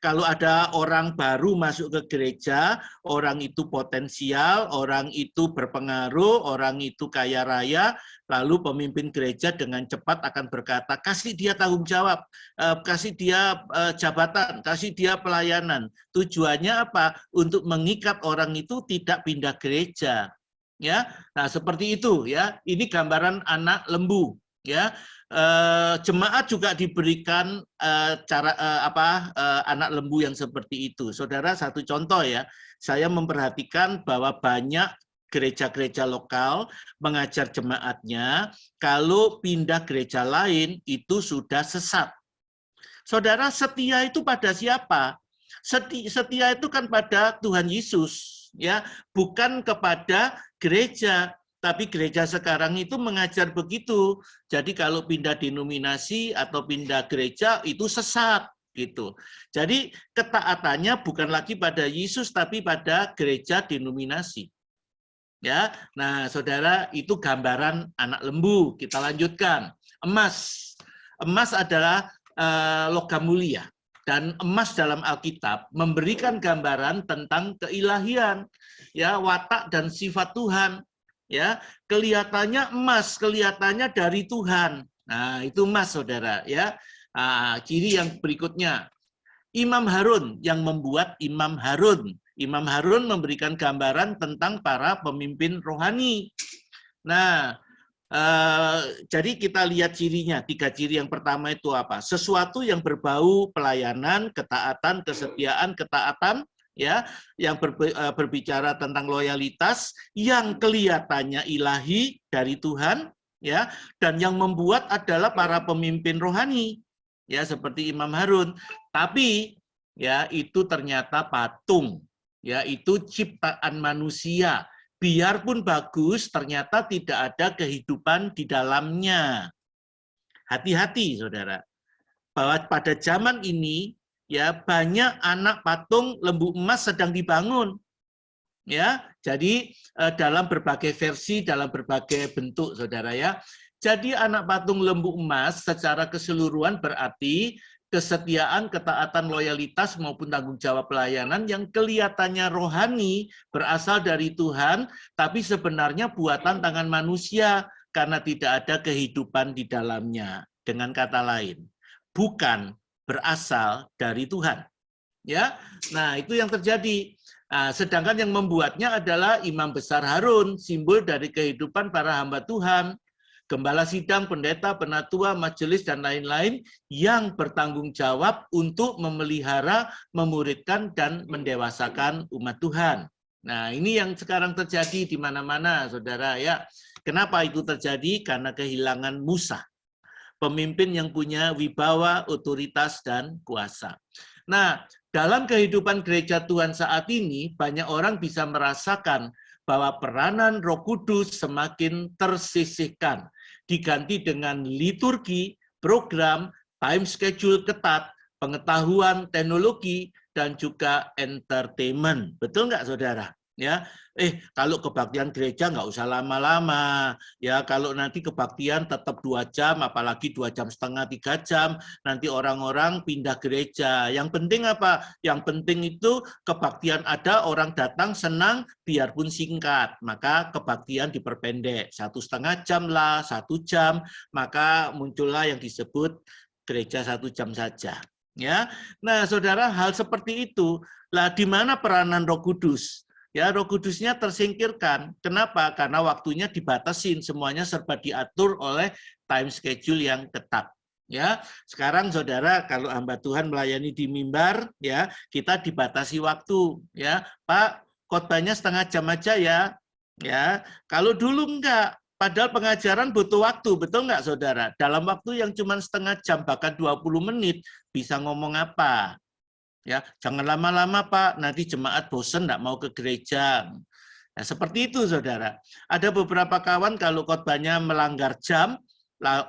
Kalau ada orang baru masuk ke gereja, orang itu potensial, orang itu berpengaruh, orang itu kaya raya, lalu pemimpin gereja dengan cepat akan berkata, kasih dia tanggung jawab, kasih dia jabatan, kasih dia pelayanan. Tujuannya apa? Untuk mengikat orang itu tidak pindah gereja. Ya, nah seperti itu, ya. Ini gambaran anak lembu, ya. Jemaat juga diberikan anak lembu yang seperti itu. Saudara, satu contoh, ya, saya memperhatikan bahwa banyak gereja-gereja lokal mengajar jemaatnya kalau pindah gereja lain itu sudah sesat. Saudara, setia itu pada siapa? Setia itu kan pada Tuhan Yesus, ya, bukan kepada gereja. Tapi gereja sekarang itu mengajar begitu. Jadi kalau pindah denominasi atau pindah gereja itu sesat gitu. Jadi ketaatannya bukan lagi pada Yesus tapi pada gereja denominasi. Ya. Nah, Saudara, itu gambaran anak lembu. Kita lanjutkan. Emas. Emas adalah logam mulia. Dan emas dalam Alkitab memberikan gambaran tentang keilahian, ya, watak dan sifat Tuhan. Ya, kelihatannya emas, kelihatannya dari Tuhan. Nah, itu emas, Saudara, ya. Ciri yang berikutnya, Imam Harun yang membuat Imam Harun. Imam Harun memberikan gambaran tentang para pemimpin rohani. Nah, jadi kita lihat cirinya, 3 ciri. Yang pertama itu apa? Sesuatu yang berbau pelayanan, ketaatan, kesetiaan, ketaatan, ya, yang berbicara tentang loyalitas, yang kelihatannya ilahi dari Tuhan, ya, dan yang membuat adalah para pemimpin rohani, ya, seperti Imam Harun. Tapi, ya, itu ternyata patung, ya, itu ciptaan manusia. Biarpun bagus, ternyata tidak ada kehidupan di dalamnya. Hati-hati, Saudara. Bahwa pada zaman ini, ya, banyak anak patung lembu emas sedang dibangun. Ya, jadi dalam berbagai versi, dalam berbagai bentuk, Saudara, ya. Jadi anak patung lembu emas secara keseluruhan berarti kesetiaan, ketaatan, loyalitas maupun tanggung jawab pelayanan yang kelihatannya rohani berasal dari Tuhan, tapi sebenarnya buatan tangan manusia karena tidak ada kehidupan di dalamnya. Dengan kata lain, bukan berasal dari Tuhan. Ya, nah itu yang terjadi. Nah, sedangkan yang membuatnya adalah Imam Besar Harun, simbol dari kehidupan para hamba Tuhan. Gembala sidang, pendeta, penatua, majelis, dan lain-lain yang bertanggung jawab untuk memelihara, memuridkan, dan mendewasakan umat Tuhan. Nah, ini yang sekarang terjadi di mana-mana, Saudara, ya. Kenapa itu terjadi? Karena kehilangan Musa, pemimpin yang punya wibawa, otoritas, dan kuasa. Nah, dalam kehidupan gereja Tuhan saat ini, banyak orang bisa merasakan bahwa peranan Roh Kudus semakin tersisihkan, diganti dengan liturgi, program, time schedule ketat, pengetahuan, teknologi, dan juga entertainment. Betul nggak, Saudara? Ya, kalau kebaktian gereja nggak usah lama-lama. Ya, kalau nanti kebaktian tetap 2 jam, apalagi 2,5 jam, 3 jam, nanti orang-orang pindah gereja. Yang penting apa? Yang penting itu kebaktian ada, orang datang senang, biarpun singkat. Maka kebaktian diperpendek, 1,5 jam lah, 1 jam, maka muncullah yang disebut gereja 1 jam saja. Ya, nah, Saudara, hal seperti itu. Lah, di mana peranan Roh Kudus? Ya, Roh Kudusnya tersingkirkan. Kenapa? Karena waktunya dibatasin, semuanya serba diatur oleh time schedule yang ketat. Ya, sekarang Saudara, kalau hamba Tuhan melayani di mimbar, ya, kita dibatasi waktu. Ya, Pak, khotbahnya 1/2 jam aja ya. Ya, kalau dulu enggak. Padahal pengajaran butuh waktu, betul nggak, Saudara? Dalam waktu yang cuma 1/2 jam, bahkan 20 menit, bisa ngomong apa? Ya, jangan lama-lama Pak, nanti jemaat bosan nggak mau ke gereja. Nah, seperti itu, Saudara. Ada beberapa kawan kalau khotbahnya melanggar jam,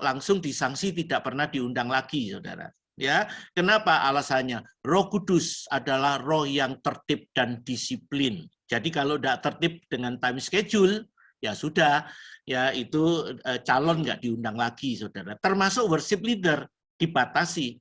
langsung disanksi, tidak pernah diundang lagi, Saudara. Ya, kenapa? Alasannya Roh Kudus adalah roh yang tertib dan disiplin. Jadi kalau tidak tertib dengan time schedule, ya sudah, ya itu calon nggak diundang lagi, Saudara. Termasuk worship leader dibatasi.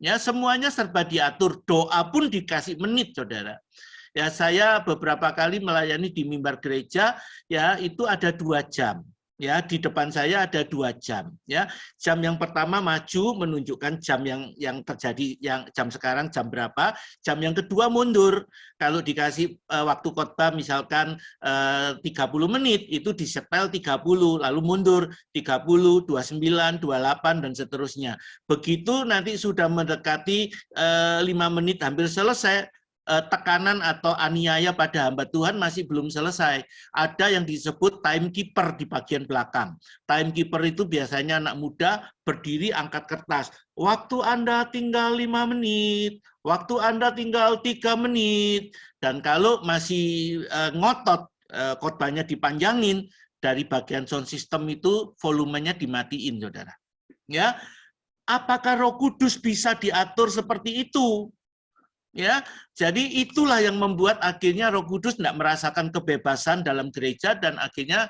Ya, semuanya serba diatur, doa pun dikasih menit, Saudara. Ya, saya beberapa kali melayani di mimbar gereja, ya itu ada 2 jam. Ya, di depan saya ada 2 jam. Ya, jam yang pertama maju menunjukkan jam yang terjadi, yang jam sekarang jam berapa. Jam yang kedua mundur. Kalau dikasih waktu khotbah misalkan 30 menit, itu disetel 30, lalu mundur 30, 29, 28 dan seterusnya. Begitu nanti sudah mendekati 5 menit hampir selesai, tekanan atau aniaya pada hamba Tuhan masih belum selesai. Ada yang disebut timekeeper di bagian belakang. Timekeeper itu biasanya anak muda berdiri angkat kertas. Waktu Anda tinggal 5 menit, waktu Anda tinggal 3 menit. Dan kalau masih ngotot khotbahnya dipanjangin, dari bagian sound system itu volumenya dimatiin, saudara. Ya, apakah Roh Kudus bisa diatur seperti itu? Ya, jadi itulah yang membuat akhirnya Roh Kudus tidak merasakan kebebasan dalam gereja dan akhirnya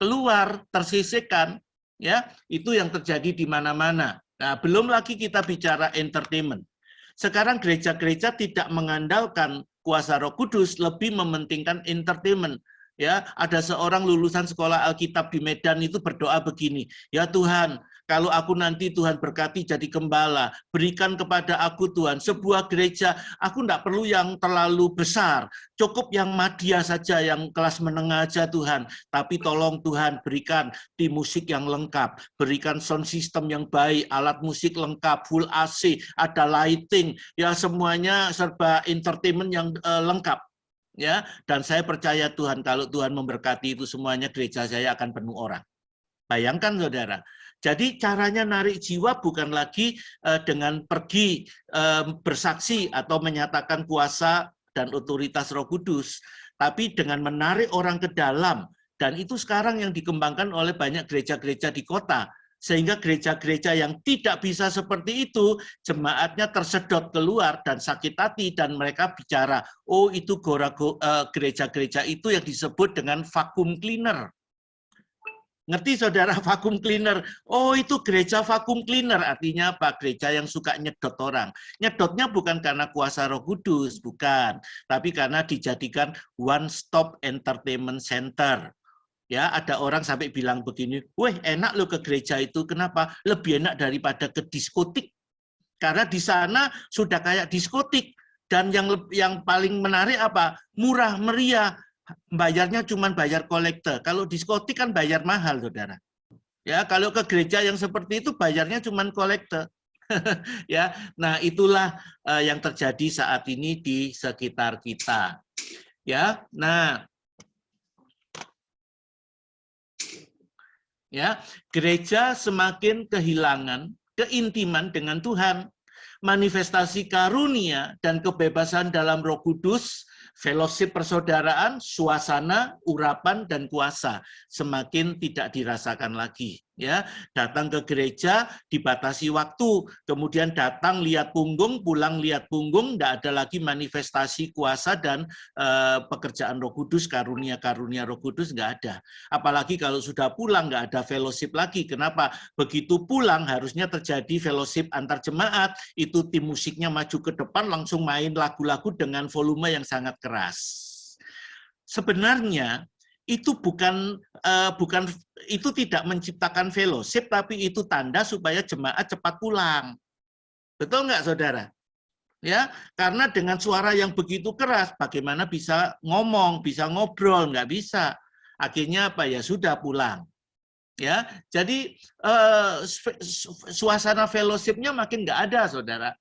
keluar, tersisihkan. Ya, itu yang terjadi di mana-mana. Nah, belum lagi kita bicara entertainment. Sekarang gereja-gereja tidak mengandalkan kuasa Roh Kudus, lebih mementingkan entertainment. Ya, ada seorang lulusan sekolah Alkitab di Medan itu berdoa begini, ya Tuhan, kalau aku nanti Tuhan berkati jadi gembala, berikan kepada aku Tuhan sebuah gereja, aku tidak perlu yang terlalu besar, cukup yang media saja, yang kelas menengah aja Tuhan, tapi tolong Tuhan berikan tim musik yang lengkap, berikan sound system yang baik, alat musik lengkap, full AC, ada lighting, ya semuanya serba entertainment yang lengkap. Ya, dan saya percaya Tuhan, kalau Tuhan memberkati itu semuanya, gereja saya akan penuh orang. Bayangkan saudara. Jadi caranya narik jiwa bukan lagi dengan pergi bersaksi atau menyatakan kuasa dan otoritas Roh Kudus, tapi dengan menarik orang ke dalam. Dan itu sekarang yang dikembangkan oleh banyak gereja-gereja di kota. Sehingga gereja-gereja yang tidak bisa seperti itu, jemaatnya tersedot keluar dan sakit hati, dan mereka bicara, oh itu gereja-gereja itu yang disebut dengan vacuum cleaner. Ngerti saudara vacuum cleaner? Oh itu gereja vacuum cleaner, artinya apa? Gereja yang suka nyedot orang. Nyedotnya bukan karena kuasa Roh Kudus, bukan. Tapi karena dijadikan one stop entertainment center. Ya, ada orang sampai bilang begini, weh enak loh ke gereja itu, kenapa? Lebih enak daripada ke diskotik. Karena di sana sudah kayak diskotik. Dan yang paling menarik apa? Murah, meriah. Bayarnya cuma bayar kolektor. Kalau diskotik kan bayar mahal, saudara. Ya, kalau ke gereja yang seperti itu bayarnya cuma kolektor. Ya, nah itulah yang terjadi saat ini di sekitar kita. Ya, nah ya, gereja semakin kehilangan keintiman dengan Tuhan. Manifestasi karunia dan kebebasan dalam Roh Kudus, fellowship persaudaraan, suasana, urapan dan kuasa semakin tidak dirasakan lagi. Ya, datang ke gereja dibatasi waktu, kemudian datang lihat punggung, pulang lihat punggung, tidak ada lagi manifestasi kuasa dan pekerjaan Roh Kudus, karunia-karunia Roh Kudus nggak ada. Apalagi kalau sudah pulang nggak ada fellowship lagi. Kenapa? Begitu pulang harusnya terjadi fellowship antar jemaat, itu tim musiknya maju ke depan langsung main lagu-lagu dengan volume yang sangat keras. Sebenarnya itu itu tidak menciptakan fellowship, tapi itu tanda supaya jemaat cepat pulang. Betul nggak, saudara? Ya, karena dengan suara yang begitu keras, bagaimana bisa ngomong, bisa ngobrol, nggak bisa. Akhirnya apa ya, sudah pulang. Ya, jadi suasana fellowship-nya makin nggak ada, saudara.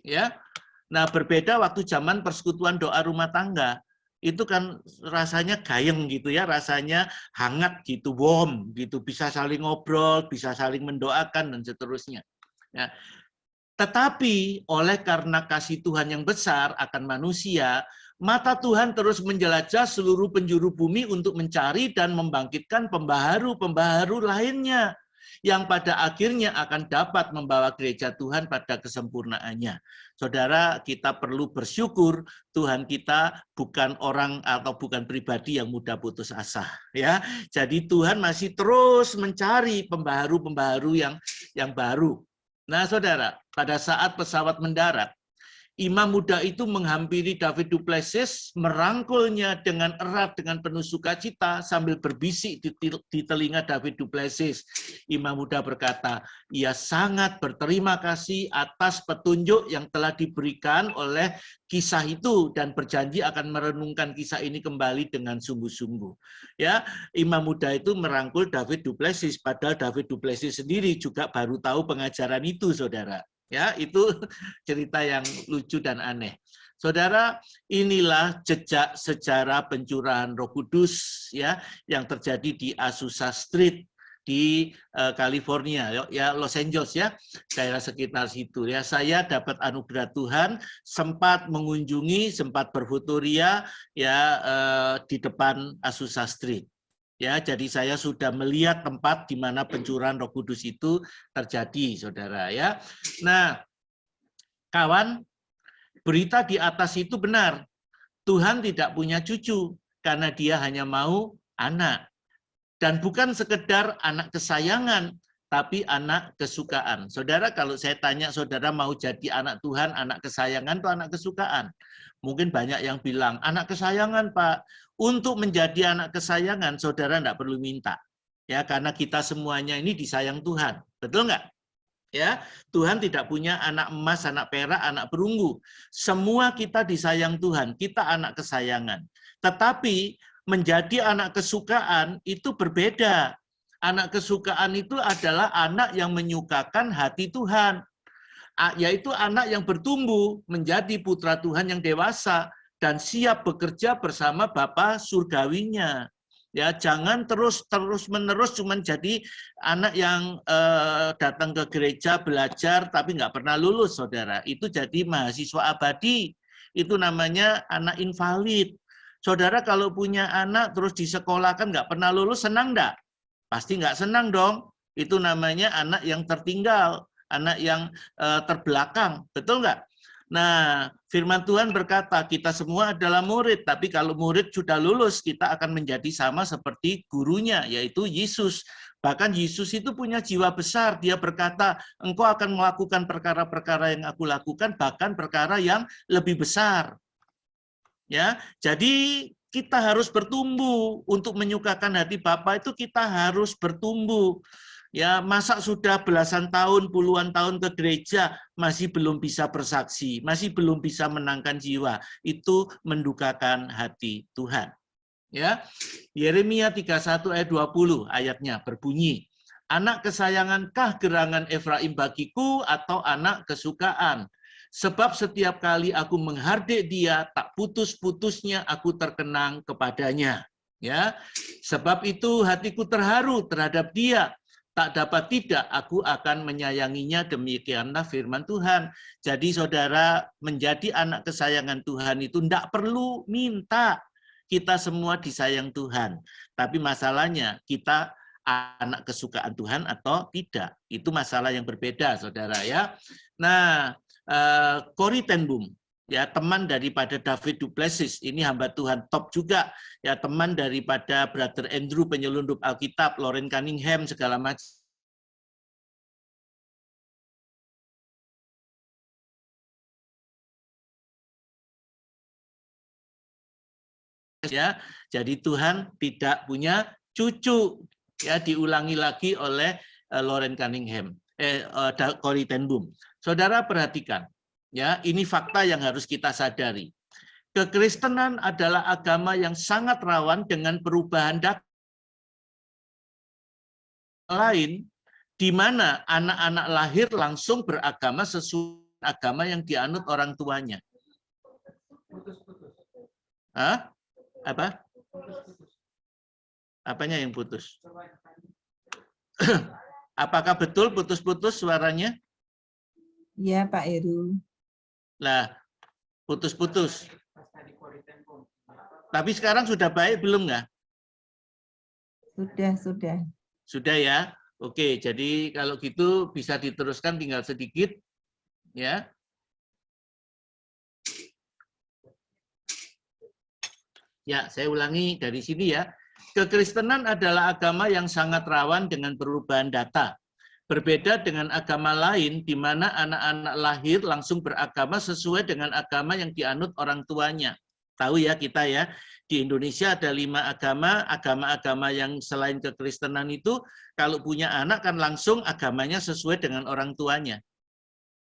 Ya, nah berbeda waktu zaman persekutuan doa rumah tangga. Itu kan rasanya gayeng gitu ya, rasanya hangat gitu, warm gitu, bisa saling ngobrol, bisa saling mendoakan dan seterusnya. Ya. Tetapi oleh karena kasih Tuhan yang besar akan manusia, mata Tuhan terus menjelajah seluruh penjuru bumi untuk mencari dan membangkitkan pembaharu-pembaharu lainnya yang pada akhirnya akan dapat membawa gereja Tuhan pada kesempurnaannya. Saudara, kita perlu bersyukur Tuhan kita bukan orang atau bukan pribadi yang mudah putus asa, ya. Jadi Tuhan masih terus mencari pembaharu-pembaharu yang baru. Nah, saudara, pada saat pesawat mendarat, imam muda itu menghampiri David du Plessis, merangkulnya dengan erat dengan penuh sukacita sambil berbisik di telinga David du Plessis. Imam muda berkata, ia sangat berterima kasih atas petunjuk yang telah diberikan oleh kisah itu dan berjanji akan merenungkan kisah ini kembali dengan sungguh-sungguh. Ya, imam muda itu merangkul David du Plessis, padahal David du Plessis sendiri juga baru tahu pengajaran itu, saudara. Ya, itu cerita yang lucu dan aneh. Saudara, inilah jejak sejarah pencurahan Roh Kudus ya yang terjadi di Azusa Street di California, ya Los Angeles ya, daerah sekitar situ ya. Saya dapat anugerah Tuhan, sempat mengunjungi, sempat berfotoria ya di depan Azusa Street. Ya, jadi saya sudah melihat tempat di mana pencurahan Roh Kudus itu terjadi, saudara. Ya, nah, kawan, berita di atas itu benar. Tuhan tidak punya cucu karena Dia hanya mau anak. Dan bukan sekedar anak kesayangan, tapi anak kesukaan. Saudara, kalau saya tanya saudara mau jadi anak Tuhan, anak kesayangan atau anak kesukaan? Mungkin banyak yang bilang, anak kesayangan Pak. Untuk menjadi anak kesayangan, saudara tidak perlu minta. Ya, karena kita semuanya ini disayang Tuhan. Betul nggak? Ya, Tuhan tidak punya anak emas, anak perak, anak perunggu. Semua kita disayang Tuhan, kita anak kesayangan. Tetapi menjadi anak kesukaan itu berbeda. Anak kesukaan itu adalah anak yang menyukakan hati Tuhan, yaitu anak yang bertumbuh menjadi putra Tuhan yang dewasa dan siap bekerja bersama Bapa surgawinya. Ya, jangan terus menerus cuman jadi anak yang datang ke gereja belajar tapi nggak pernah lulus, saudara. Itu jadi mahasiswa abadi. Itu namanya anak invalid. Saudara kalau punya anak terus disekolahkan nggak pernah lulus, senang nggak? Pasti nggak senang dong. Itu namanya anak yang tertinggal, anak yang terbelakang, betul nggak? Nah, firman Tuhan berkata, kita semua adalah murid, tapi kalau murid sudah lulus, kita akan menjadi sama seperti gurunya, yaitu Yesus. Bahkan Yesus itu punya jiwa besar, dia berkata, engkau akan melakukan perkara-perkara yang aku lakukan, bahkan perkara yang lebih besar. Ya, jadi kita harus bertumbuh untuk menyukakan hati Bapa itu kita harus bertumbuh. Ya, masa sudah belasan tahun, puluhan tahun ke gereja masih belum bisa bersaksi, masih belum bisa menangkan jiwa. Itu mendukakan hati Tuhan. Ya. Yeremia 31 ayat 20 ayatnya berbunyi, anak kesayangankah gerangan Efraim bagiku atau anak kesukaan? Sebab setiap kali aku menghardik dia, tak putus-putusnya aku terkenang kepadanya. Ya, sebab itu hatiku terharu terhadap dia. Tak dapat tidak, aku akan menyayanginya, demikianlah firman Tuhan. Jadi saudara, menjadi anak kesayangan Tuhan itu tidak perlu minta. Kita semua disayang Tuhan. Tapi masalahnya, kita anak kesukaan Tuhan atau tidak. Itu masalah yang berbeda, saudara ya. Nah, Corrie ten Boom, ya teman daripada David du Plessis, ini hamba Tuhan top juga, ya teman daripada Brother Andrew penyelundup Alkitab, Loren Cunningham segala macam. Ya, jadi Tuhan tidak punya cucu, ya diulangi lagi oleh Loren Cunningham, Corrie ten Boom. Saudara perhatikan, ya ini fakta yang harus kita sadari. Kekristenan adalah agama yang sangat rawan dengan perubahan data lain, di mana anak-anak lahir langsung beragama sesuai agama yang dianut orang tuanya. Hah? Apa? Apanya yang putus? Apakah betul putus-putus suaranya? Iya, Pak Heru. Lah, putus-putus. Tapi sekarang sudah baik belum nggak? Sudah. Sudah ya. Oke, jadi kalau gitu bisa diteruskan tinggal sedikit, ya. Ya, saya ulangi dari sini ya. Kekristenan adalah agama yang sangat rawan dengan perubahan data. Berbeda dengan agama lain di mana anak-anak lahir langsung beragama sesuai dengan agama yang dianut orang tuanya. Tahu ya kita ya, di Indonesia ada 5 agama, agama-agama yang selain kekristenan itu kalau punya anak kan langsung agamanya sesuai dengan orang tuanya.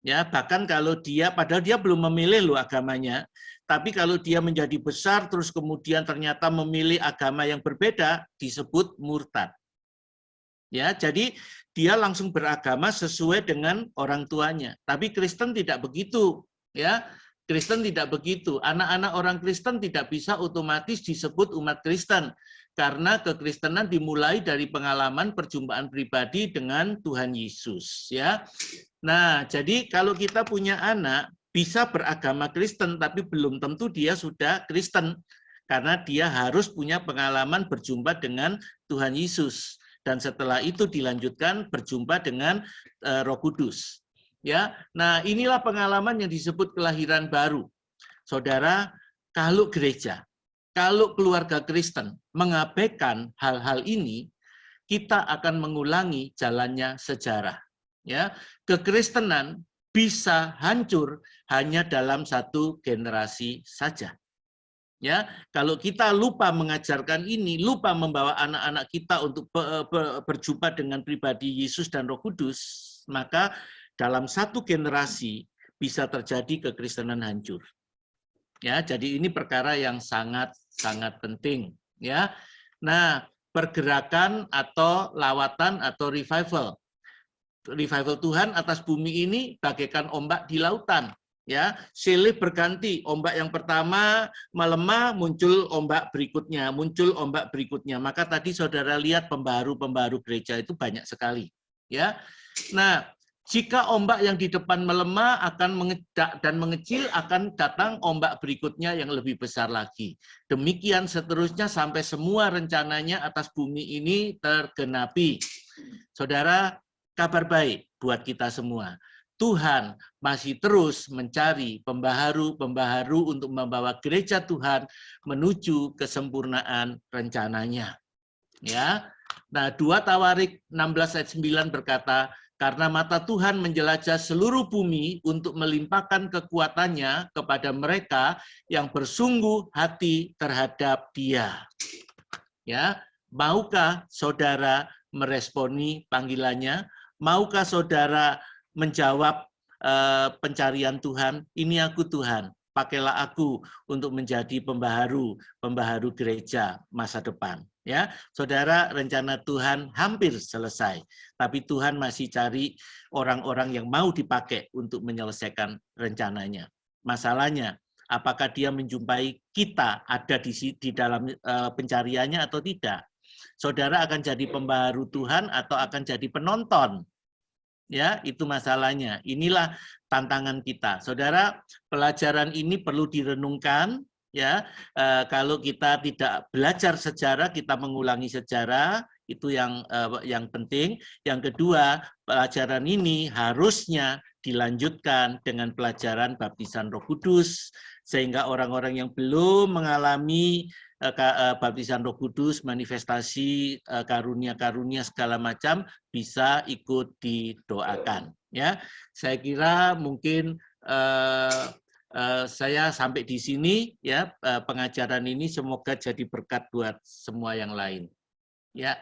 Ya, bahkan kalau dia padahal dia belum memilih loh agamanya, tapi kalau dia menjadi besar terus kemudian ternyata memilih agama yang berbeda disebut murtad. Ya, jadi dia langsung beragama sesuai dengan orang tuanya. Tapi Kristen tidak begitu, ya. Kristen tidak begitu. Anak-anak orang Kristen tidak bisa otomatis disebut umat Kristen karena kekristenan dimulai dari pengalaman perjumpaan pribadi dengan Tuhan Yesus, ya. Nah, jadi kalau kita punya anak bisa beragama Kristen tapi belum tentu dia sudah Kristen. karena dia harus punya pengalaman berjumpa dengan Tuhan Yesus, dan setelah itu dilanjutkan berjumpa dengan Roh Kudus. Ya, nah inilah pengalaman yang disebut kelahiran baru. Saudara, kalau gereja, kalau keluarga Kristen mengabaikan hal-hal ini, kita akan mengulangi jalannya sejarah. Ya, kekristenan bisa hancur hanya dalam satu generasi saja. Ya, kalau kita lupa mengajarkan ini, lupa membawa anak-anak kita untuk berjumpa dengan pribadi Yesus dan Roh Kudus, maka dalam satu generasi bisa terjadi kekristenan hancur. Ya, jadi ini perkara yang sangat penting. Ya, nah pergerakan atau lawatan atau revival Tuhan atas bumi ini bagaikan ombak di lautan. Ya, silih berganti. Ombak yang pertama melemah, muncul ombak berikutnya, Maka tadi saudara lihat pembaharu gereja itu banyak sekali. Ya, nah jika ombak yang di depan melemah akan mengedak dan mengecil, akan datang ombak berikutnya yang lebih besar lagi. Demikian seterusnya sampai semua rencananya atas bumi ini tergenapi. Saudara, kabar baik buat kita semua. Tuhan masih terus mencari pembaharu untuk membawa gereja Tuhan menuju kesempurnaan rencananya. Ya. Nah, 2 Tawarik 16 ayat 9 berkata, karena mata Tuhan menjelajah seluruh bumi untuk melimpahkan kekuatannya kepada mereka yang bersungguh hati terhadap Dia. Ya, maukah saudara meresponi panggilannya? Maukah saudara menjawab pencarian Tuhan? Ini aku Tuhan, pakailah aku untuk menjadi pembaharu gereja masa depan. Ya, saudara, rencana Tuhan hampir selesai, tapi Tuhan masih cari orang-orang yang mau dipakai untuk menyelesaikan rencananya. Masalahnya, apakah dia menjumpai kita ada di dalam pencariannya atau tidak? Saudara akan jadi pembaharu Tuhan atau akan jadi penonton? Ya, itu masalahnya. Inilah tantangan kita. Saudara, pelajaran ini perlu direnungkan. Ya, kalau kita tidak belajar sejarah, kita mengulangi sejarah, itu yang penting. Yang kedua, pelajaran ini harusnya dilanjutkan dengan pelajaran baptisan Roh Kudus, sehingga orang-orang yang belum mengalami baptisan Roh Kudus, manifestasi karunia-karunia segala macam bisa ikut didoakan. Ya, saya kira mungkin saya sampai di sini ya, pengajaran ini semoga jadi berkat buat semua yang lain. Ya.